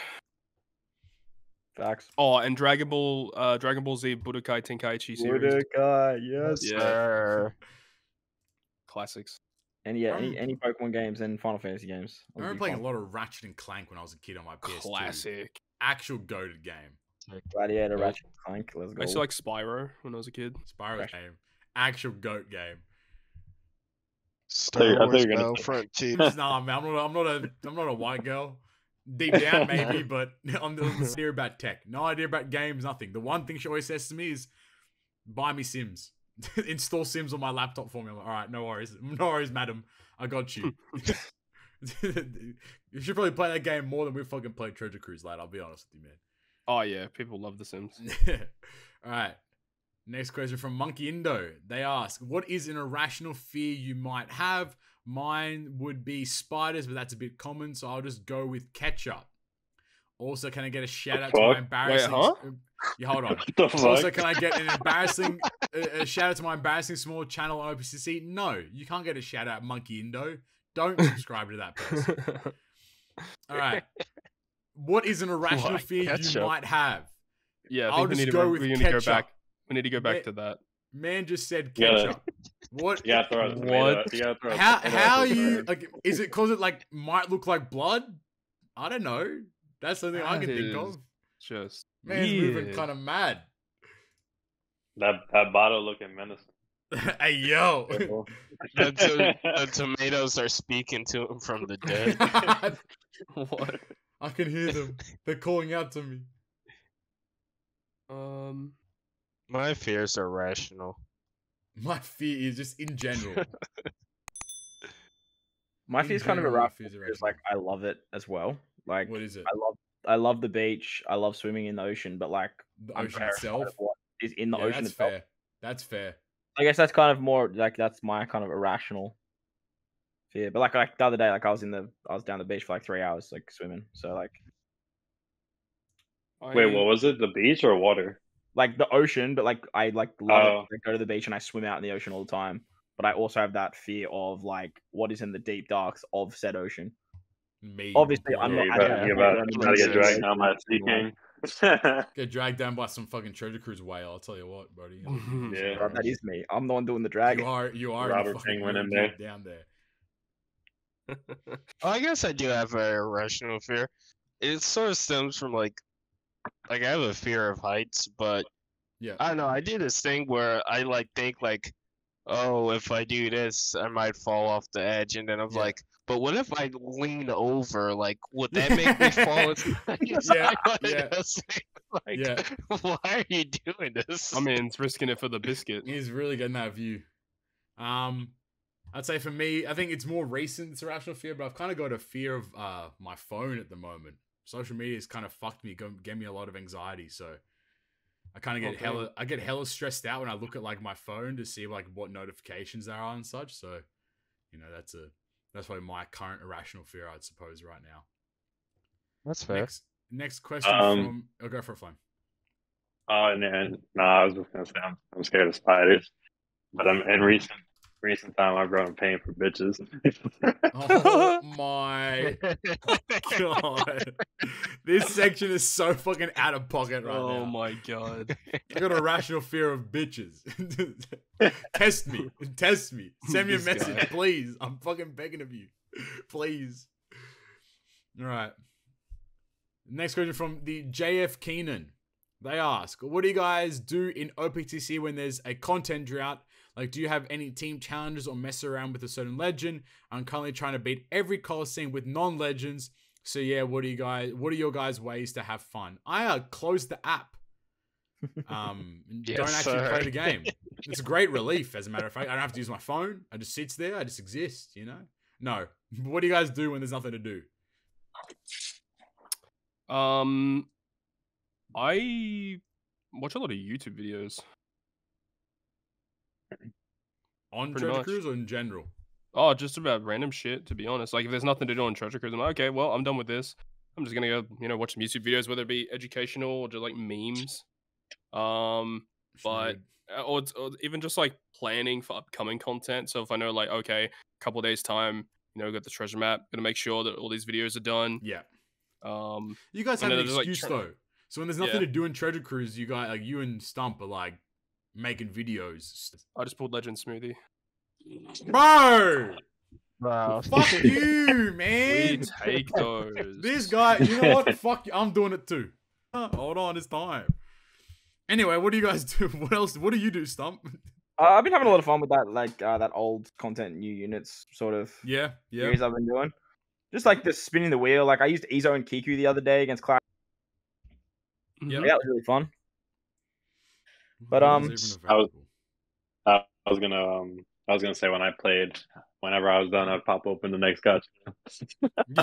Facts. Oh, and Dragon Ball Z Budokai Tenkaichi series. Budokai, yes, sir. Classics. And yeah, any Pokemon games and Final Fantasy games. I remember playing a lot of Ratchet and Clank when I was a kid on my PS2. Classic. Actual goated game. Gladiator, Ratchet and Clank. Let's go. I used to like Spyro when I was a kid. Spyro game. Actual goat game. Star Wars Battlefront 2. Nah, man, I'm not a white girl. Deep down, maybe, but I'm the idea about tech. No idea about games, nothing. The one thing she always says to me is, buy me Sims. Install Sims on my laptop for me. I'm like, all right, no worries, madam. I got you. You should probably play that game more than we fucking played Treasure Cruise, lad. I'll be honest with you, man. Oh yeah, people love The Sims. All right. Next question from Monkey Indo. They ask, what is an irrational fear you might have? Mine would be spiders, but that's a bit common, so I'll just go with ketchup. Also, can I get a shout out to my embarrassing? Wait, huh? Yeah, hold on. What the fuck? Also, can I get an embarrassing a shout out to my embarrassing small channel on OPCC? No, you can't get a shout out, Monkey Indo. Don't subscribe to that person. All right. What is an irrational fear you might have? Yeah, I I'll think we just need go to with we need to go ketchup. back. We need to go back to that. Man just said Yeah. ketchup. What? You gotta throw a tomato. You gotta throw a How tomato are out there. you like? Is it because it like might look like blood? I don't know. That's the thing I can think of. Just Man's moving kind of mad. That bottle looking menacing. Hey yo. Careful. The tomatoes are speaking to him from the dead. What? I can hear them. They're calling out to me. My fears are rational. My fear is just in general. My In fear is kind of general, my irrational. fears are It's like I love it as well. Like What is it? I love the beach. I love swimming in the ocean, but like The I'm ocean terrified itself. of what is in the Yeah, ocean that's itself. fair. That's fair. I guess that's kind of more like that's my kind of irrational fear. But like the other day, like I was down the beach for like 3 hours, like swimming. So like Wait, what was it? The beach or water? like the ocean, but like I like love Oh. it. I go to the beach and I swim out in the ocean all the time. But I also have that fear of like what is in the deep darks of said ocean. Me. Obviously, I'm Yeah, not. you about to get dragged down by a sea king. Get dragged down by some fucking treasure cruise whale. I'll tell you what, buddy. Yeah. Bro, that is me. I'm the one doing the drag. You are Robert you fucking Penguin in really there. get down there. I guess I do have a irrational fear. It sort of stems from like I have a fear of heights, but Yeah. I don't know. I do this thing where I like think like, oh, if I do this, I might fall off the edge, and then I'm Yeah. like, but what if I lean over? Like, would that make me fall? Like, Yeah. why are you doing this? I mean, it's risking it for the biscuit. He's really getting that view. I'd say for me, I think it's more recent, it's irrational fear, but I've kind of got a fear of my phone at the moment. Social media has kind of fucked me, gave me a lot of anxiety, so I kind of get hella stressed out when I look at like my phone to see like what notifications there are and such. So, you know, that's probably my current irrational fear, I'd suppose, right now. That's fair. Next question from. I'll go for a flame. Oh, and no, I was just gonna say I'm scared of spiders, but I'm in recent time I've grown pain for bitches. Oh my god, this section is so fucking out of pocket right now. Oh my god. I got a rational fear of bitches. Test me. Send me a This message, guy. please. I'm fucking begging of you, please. All right. Next question from the JF Keenan. They ask, what do you guys do in OPTC when there's a content drought? Like, do you have any team challenges or mess around with a certain legend? I'm currently trying to beat every Coliseum with non-legends. So yeah, what are your guys' ways to have fun? I closed the app. Yes, Don't actually sir. play the game. It's a great relief, as a matter of fact. I don't have to use my phone. I just sits there. I just exist, you know? No. What do you guys do when there's nothing to do? I watch a lot of YouTube videos. On Pretty Treasure much. Cruise or in general? Oh, just about random shit, to be honest. Like, if there's nothing to do on Treasure Cruise, I'm like, okay, well, I'm done with this. I'm just gonna go, watch some YouTube videos, whether it be educational or just like memes. But or even just like planning for upcoming content. So if I know, like, okay, a couple of days time, got the treasure map, gonna make sure that all these videos are done. Yeah. You and guys have then an there's, like, excuse though. So when there's nothing Yeah. to do in Treasure Cruise, you guys, like you and Stump, are like making videos. I just pulled Legend Smoothie. Bro, Wow. fuck you, We man. take those. This guy, you know what? Fuck you. I'm doing it too. Hold on, it's time. Anyway, what do you guys do? What else? What do you do, Stump? I've been having a lot of fun with that, like that old content, new units sort of Yeah. series I've been doing. Just like the spinning the wheel. Like I used Ezo and Kiku the other day against Cloud. Mhm. Yeah, that was really fun. But, That is even I was- available. I was gonna say when I played, whenever I was done, I'd pop open the next gacha.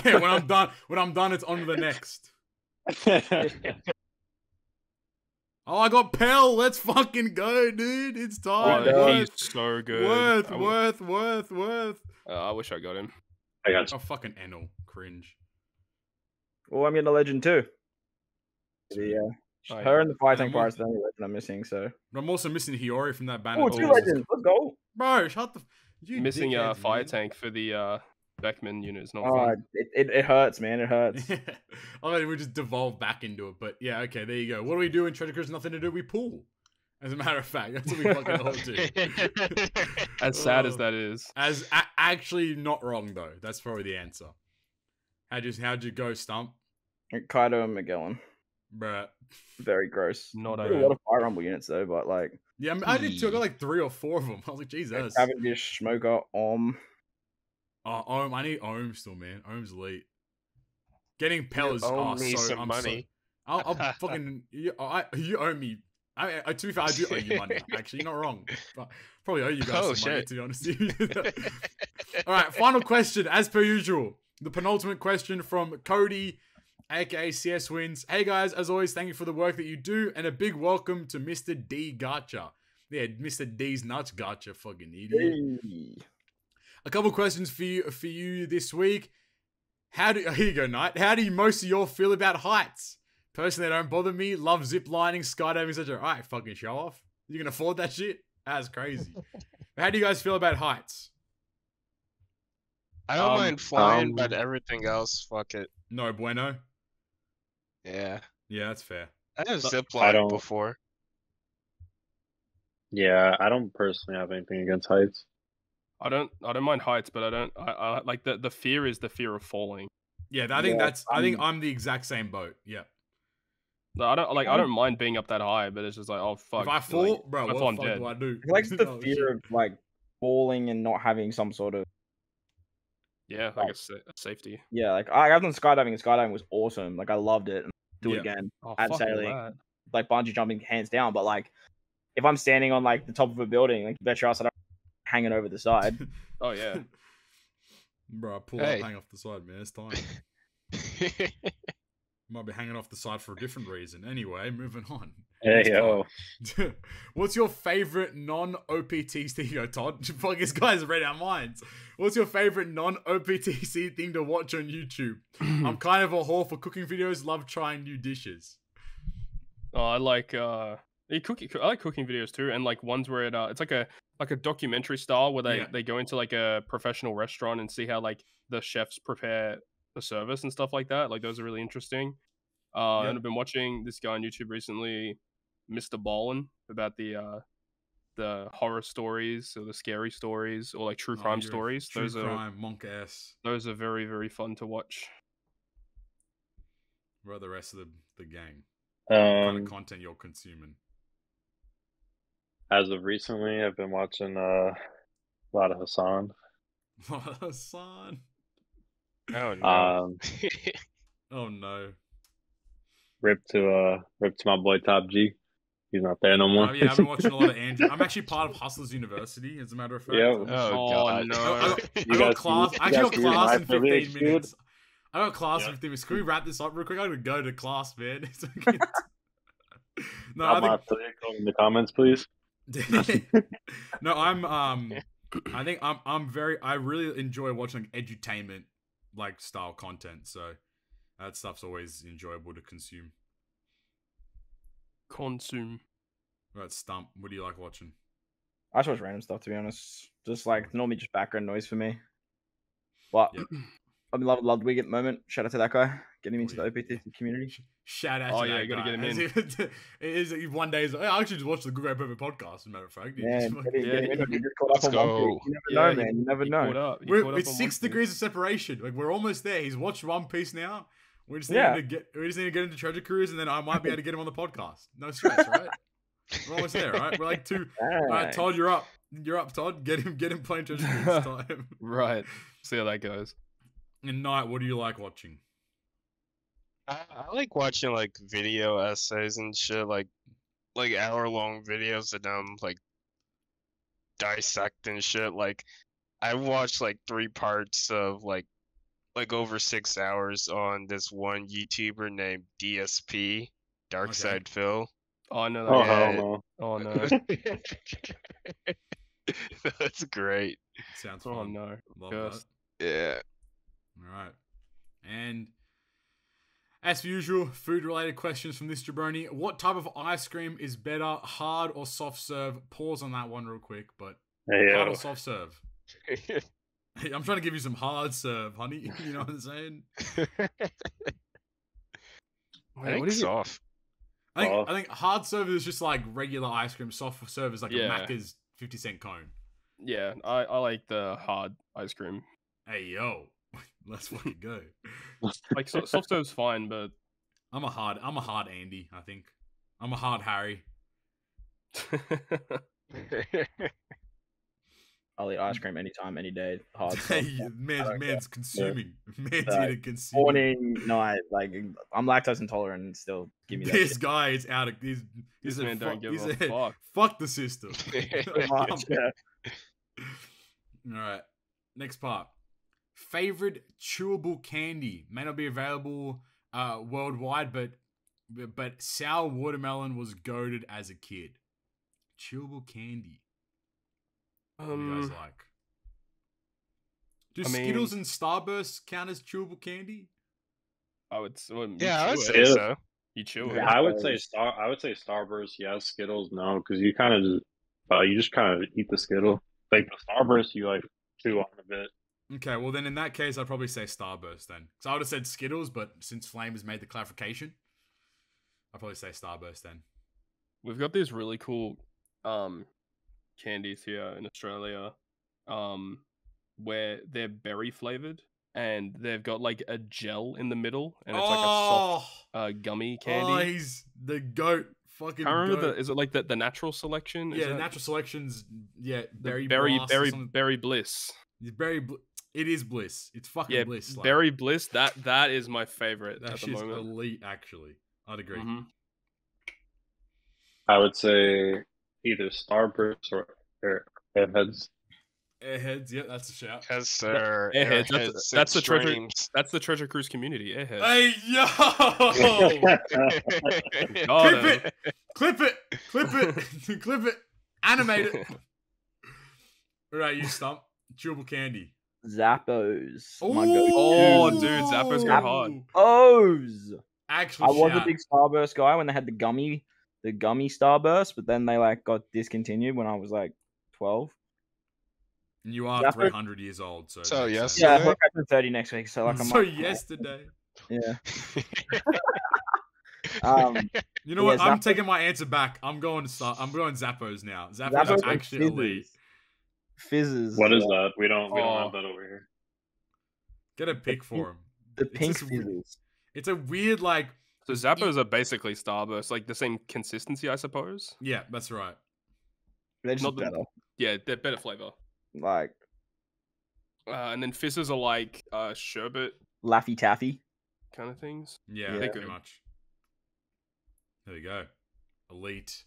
Yeah, when I'm done, it's on to the next. Oh, I got Pell. Let's fucking go, dude. It's time. Oh, Worth, he's so good. worth. I wish I got him. I got you. Oh, fucking Enel. Cringe. Well, I'm getting a legend too. too. Yeah. Oh, yeah. Her and the Fire And Tank I'm Pirates are the only legend I'm missing. So. But I'm also missing Hiyori from that banner. Oh, too. two legends. Let's go. Bro, shut the. You Missing dickheads, Fire man. Tank for the Beckman unit is not Oh, fun. it hurts, man. It hurts. I mean, we just devolved back into it, but yeah, okay, there you go. What do we do in Treasure Cruise? Nothing to do. We pool. As a matter of fact, that's what we fucking all do. As sad as that is. Actually not wrong though. That's probably the answer. How'd you go, Stump? Kaido and Magellan. Bruh. Very gross. Not a lot of Fire Rumble units though, but like. Yeah, I did too. I got like 3 or 4 of them. I was like, Jesus. Cavendish, Smoker, Oh, I need Ohm still, man. Ohm's elite. Getting Pell is some money. I'll fucking you owe me. To be fair, I do owe you money. Actually, you're not wrong. But probably owe you guys some money, to be honest with you. All right, final question, as per usual. The penultimate question from Cody, aka CS Wins. Hey guys, as always, thank you for the work that you do, and a big welcome to Mr. D Gacha. Yeah, Mr. D's nuts Gacha, fucking idiot. Hey. A couple questions for you this week. Here you go, Knight. How do most of y'all feel about heights? Personally, they don't bother me. Love zip lining, skydiving, etc. Alright, fucking show off. You can afford that shit? That's crazy. How do you guys feel about heights? I don't mind flying, but everything else, fuck it. No bueno. Yeah. Yeah, that's fair. I have zipline before. Yeah, I don't personally have anything against heights. I don't mind heights, but I like the fear is the fear of falling. Yeah, I think I'm the exact same boat. Yeah. No, I don't mind being up that high, but it's just like, oh fuck. If I fall, like, bro, what the fuck do I do? I like the fear of like falling and not having some sort of like a safety. Yeah, like I've done skydiving, and skydiving was awesome. Like I loved it. And do it again. Add sailing, like bungee jumping, hands down. But like, if I'm standing on like the top of a building, like bet your ass I don't hanging over the side. Oh yeah, bro, pull up, hang off the side, man. It's time. Might be hanging off the side for a different reason. Anyway, moving on. Hey, yo. What's your favorite non-OPTC? Yo, Todd. Fuck, this guy's read our minds. What's your favorite non-OPTC thing to watch on YouTube? I'm kind of a whore for cooking videos. Love trying new dishes. Oh, I like cooking videos too, and like ones where it's like a documentary style where they go into like a professional restaurant and see how like the chefs prepare the service and stuff like that. Like those are really interesting. And I've been watching this guy on YouTube recently, Mr. Ballin, about the horror stories or the scary stories or like true crime stories. Those are monk ass. Those are very, very fun to watch. What are the rest of the gang? What kind of content you're consuming? As of recently, I've been watching a lot of Hassan. Hassan. Oh no. Oh no. Rip to my boy Top G. He's not there no more. Yeah, I've been watching a lot of Andrew. I'm actually part of Hustlers University, as a matter of fact. Yeah. Oh god. No. I got class. I got class in 15 minutes. Dude? I got class in 15 minutes. Can we wrap this up real quick? I'm gonna go to class, man. No, I think in the comments, please. No, I think I really enjoy watching like edutainment like style content, so that stuff's always enjoyable to consume. Right, Stump, what do you like watching? I just watch random stuff, to be honest. Just like normally just background noise for me. But I'm loved Wig at the moment. Shout out to that guy. Get him into the OPT community. Shout out to that you gotta guy. get him in. It is one day. I actually just watched the Good Guy Perfect podcast, as a matter of fact. Let's go. You never know, man. You never know. It's 6 degrees of separation. Like we're almost there. He's watched One Piece now. We just need to get into Treasure Cruise, and then I might be able to get him on the podcast. No stress, right? We're almost there, right? We're like 2. All right, Todd, you're up. You're up, Todd. Get him playing Treasure Cruise time. Right. See how that goes. And Night, what do you like watching? I like watching like video essays and shit, like hour-long videos of them like dissecting shit. Like I watched like 3 parts of like over 6 hours on this one YouTuber named DSP, Darkside Phil. Oh no! Oh hell no! Oh no! That's great. Sounds fun. Oh no! Love that. Yeah. All right. And As usual, food-related questions from this jabroni. What type of ice cream is better, hard or soft serve? Pause on that one real quick, but hard or soft serve? I'm trying to give you some hard serve, honey. You know what I'm saying? I think soft. I think hard serve is just like regular ice cream. Soft serve is like a Macca's 50-cent cone. Yeah, I like the hard ice cream. Hey, yo. Let's fucking go. Like soft serve's fine, but I'm a hard Andy, I think. I'm a hard Harry. I'll eat ice cream anytime, any day. Hard. Man's consuming. Man's eating consuming. Morning, night, like I'm lactose intolerant and still give me that. This shit. guy is out of this man don't give a fuck. Fuck the system. All right. Next part. Favorite chewable candy may not be available worldwide, but sour watermelon was goated as a kid. Chewable candy. What do you guys like? Do Skittles and Starburst count as chewable candy? I would. Yeah, I would say so. You chew it. Yeah, I would say Starburst. Yes, Skittles. No, because you kind of just kind of eat the Skittle. Like the Starburst, you like chew on a bit. Okay, well then in that case, I'd probably say Starburst then. Because I would have said Skittles, but since Flame has made the clarification, I'd probably say Starburst then. We've got these really cool candies here in Australia where they're berry flavored and they've got like a gel in the middle and it's like a soft gummy candy. Oh, he's the goat. Fucking I remember is it like the natural selection? Yeah, natural selections. Yeah, berry bliss. It is bliss. It's fucking bliss. Like. Berry bliss. That is my favorite at the moment. Elite, actually. I'd agree. Mm-hmm. I would say either Starburst or Airheads. Airheads, yeah, that's a shout. Yes, sir. Airheads. That's the treasure. That's the Treasure Cruise community. Airheads. Hey yo! Clip it, clip it, animate it. All right, you stump. Chewable candy. Zappos. Oh, dude, Zappos go hard. O's. Actually, I was a big Starburst guy when they had the gummy Starburst, but then they like got discontinued when I was like 12. And you are 300 years old, so yesterday. Yeah, I'm 30 next week, so like I'm yesterday. Yeah. You know what? I'm taking my answer back. I'm going Zappos now. Zappos is actually elite. Fizzes. What is that? We don't have that over here. Get a pick for him. The pink fizzes. It's a weird like. So Zappos are basically Starburst, like the same consistency, I suppose. Yeah, that's right. They're just better. Yeah, they're better flavor. Like. And then fizzes are like sherbet, Laffy Taffy kind of things. Yeah, pretty much. There we go. Elite.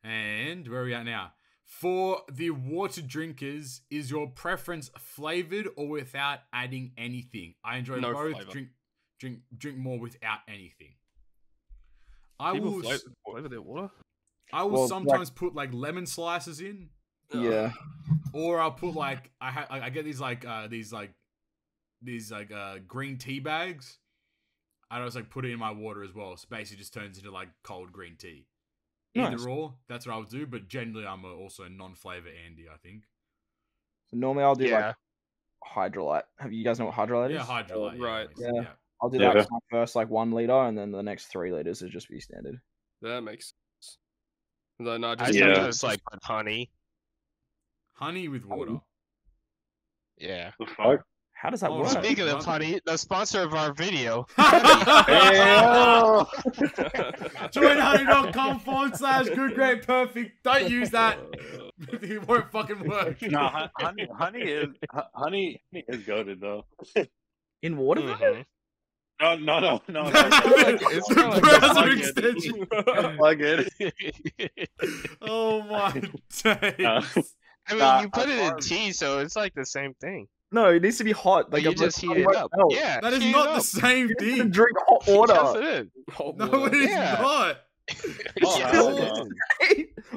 And where are we at now? For the water drinkers, is your preference flavored or without adding anything? I enjoy both. Flavor. Drink more without anything. People flavor their water. I will sometimes put like lemon slices in. Yeah. Or I'll put like I get these green tea bags. I just like put it in my water as well. So basically, just turns into like cold green tea. Either or, that's what I would do. But generally, I'm also a non-flavor Andy. I think. So normally, I'll do like Hydrolite. Have you guys know what Hydrolite is? Yeah, Hydrolite. Right. Yeah. I'll do that for my first like 1 liter, and then the next 3 liters would just be standard. That makes sense. I sometimes like honey. Honey with water. Yeah. The fuck? How does that work? Speaking of honey, the sponsor of our video. Join honey.com/good, great, perfect. Don't use that. It won't fucking work. No, honey is goated though. In water? Mm-hmm. No. It's the browser extension. Plug it. Oh my days. I mean, you put it in tea, so it's like the same thing. No, it needs to be hot. Like you just heat it up. Yeah, that is not the same thing. Drink hot water. Yes, it is. No, it is not.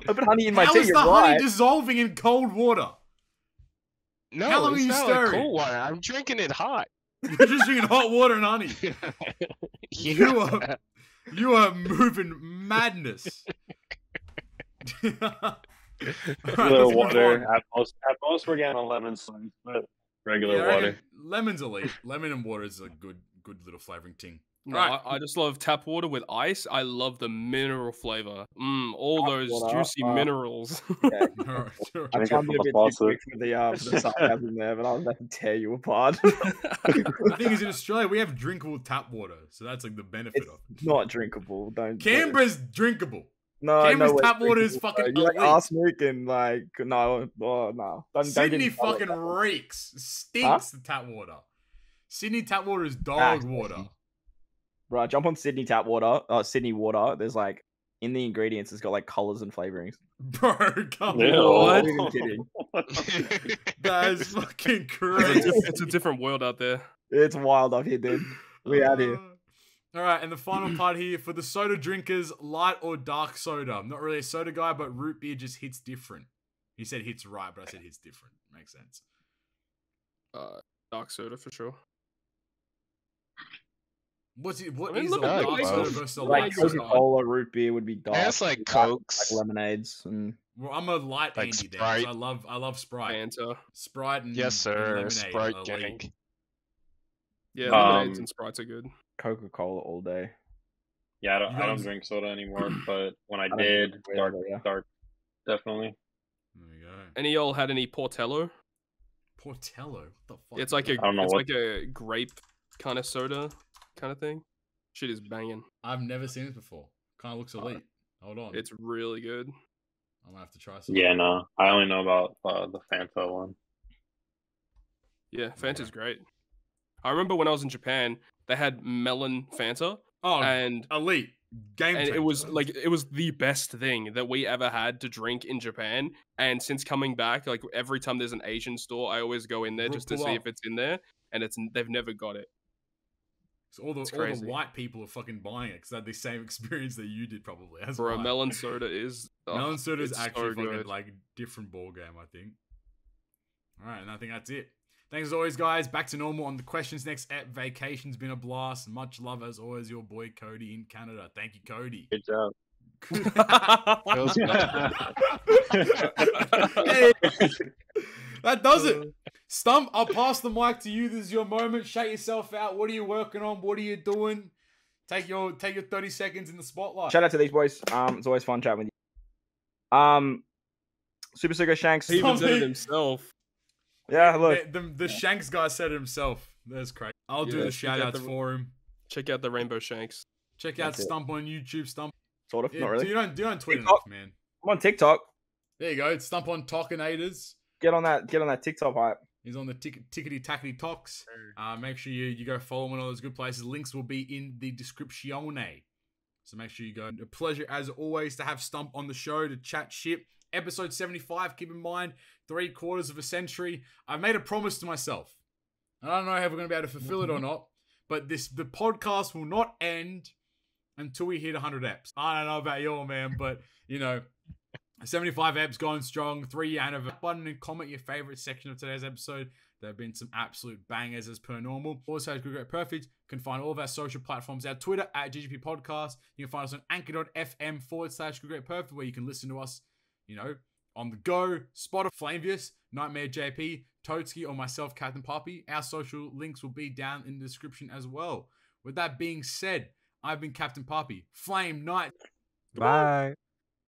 I put honey in my tea. How is the honey dissolving in cold water? No, how long it's are you not stirring? like cold water. I'm drinking it hot. You're just drinking hot water and honey. You are moving madness. Regular water. At most we're getting a lemon slice, but regular water. Lemon's elite. Lemon and water is a good little flavoring ting. No, right. I just love tap water with ice. I love the mineral flavor. All those juicy minerals. Yeah. I'm trying to be a bit too quick for the sarcasm there, but I was about to tear you apart. The thing is, in Australia, we have drinkable tap water, so that's like the benefit of it. It's not drinkable. Canberra's drinkable. No, Canberra's tap water is fucking elite. Like arsenic and like no. Sydney fucking reeks. Stinks the tap water. Sydney tap water is dog water. Right, jump on Sydney tap water. Sydney water. There's like in the ingredients, it's got like colors and flavorings. Bro, come on. I'm kidding. That is fucking crazy. It's a different world out there. It's wild up here, dude. We out here. All right, and the final part here for the soda drinkers: light or dark soda. I'm not really a soda guy, but root beer just hits different. He said hits right, but I said hits different. Makes sense. Dark soda for sure. What is look, a dark soda versus a light like soda? Coca-Cola, root beer would be dark. That's like Cokes, like lemonades, and well, I'm a light like Andy Sprite. then. I love Sprite. Fanta. Sprite and yes, sir. and Sprite lemonade gang. Yeah, lemonades and Sprites are good. Coca-Cola all day. Yeah, I don't drink soda anymore, but when I did, dark, definitely. There you go. Any y'all had any Portello? Portello? What the fuck? It's like a grape kind of soda kind of thing. Shit is banging. I've never seen this before. Kind of looks elite. Hold on. It's really good. I'm gonna have to try some. Yeah, no. I only know about the Fanta one. Yeah, Fanta's great. I remember when I was in Japan, they had melon Fanta. Oh, and elite. Game and changer. it was the best thing that we ever had to drink in Japan. And since coming back, like every time there's an Asian store, I always go in there just to see if it's in there, and they've never got it. So all the white people are fucking buying it because they had the same experience that you did probably. Bro, melon soda is melon soda is actually so fucking like different ball game, I think. All right, and I think that's it. Thanks as always, guys. Back to normal on the questions next at Vacation's been a blast. Much love as always, your boy Cody in Canada. Thank you, Cody. Good job. Hey, that does it. Stump, I'll pass the mic to you. This is your moment. Shout yourself out. What are you working on? What are you doing? Take your 30 seconds in the spotlight. Shout out to these boys. It's always fun chatting with you. Super Sugar Shanks. He even said it himself. Yeah, look. The Shanks guy said it himself. That's crazy. I'll do the shout outs for him. Check out the Rainbow Shanks. Check out Stump on YouTube. Stump. Sort of, not really. You don't tweet enough, man. I'm on TikTok. There you go. It's Stump on Talkinators. Get on that TikTok hype. He's on the tickety tackety talks. Make sure you go follow him on all those good places. Links will be in the description. So make sure you go. A pleasure as always to have Stump on the show to chat shit. Episode 75. Keep in mind, 3/4 of a century. I've made a promise to myself. I don't know if we're going to be able to fulfill it or not, but the podcast will not end until we hit 100 eps. I don't know about y'all, man, but 75 eps going strong, 3-year anniversary. Button and comment your favorite section of today's episode. There have been some absolute bangers as per normal. Also, Good Great Perfect. You can find all of our social platforms, our Twitter at GGP Podcast. You can find us on anchor.fm/Good Great Perfect, where you can listen to us, on the go. Spotify, Flamevius, Nightmare JP, Totski, or myself, Captain Poppy. Our social links will be down in the description as well. With that being said, I've been Captain Poppy. Flame Night. Bye.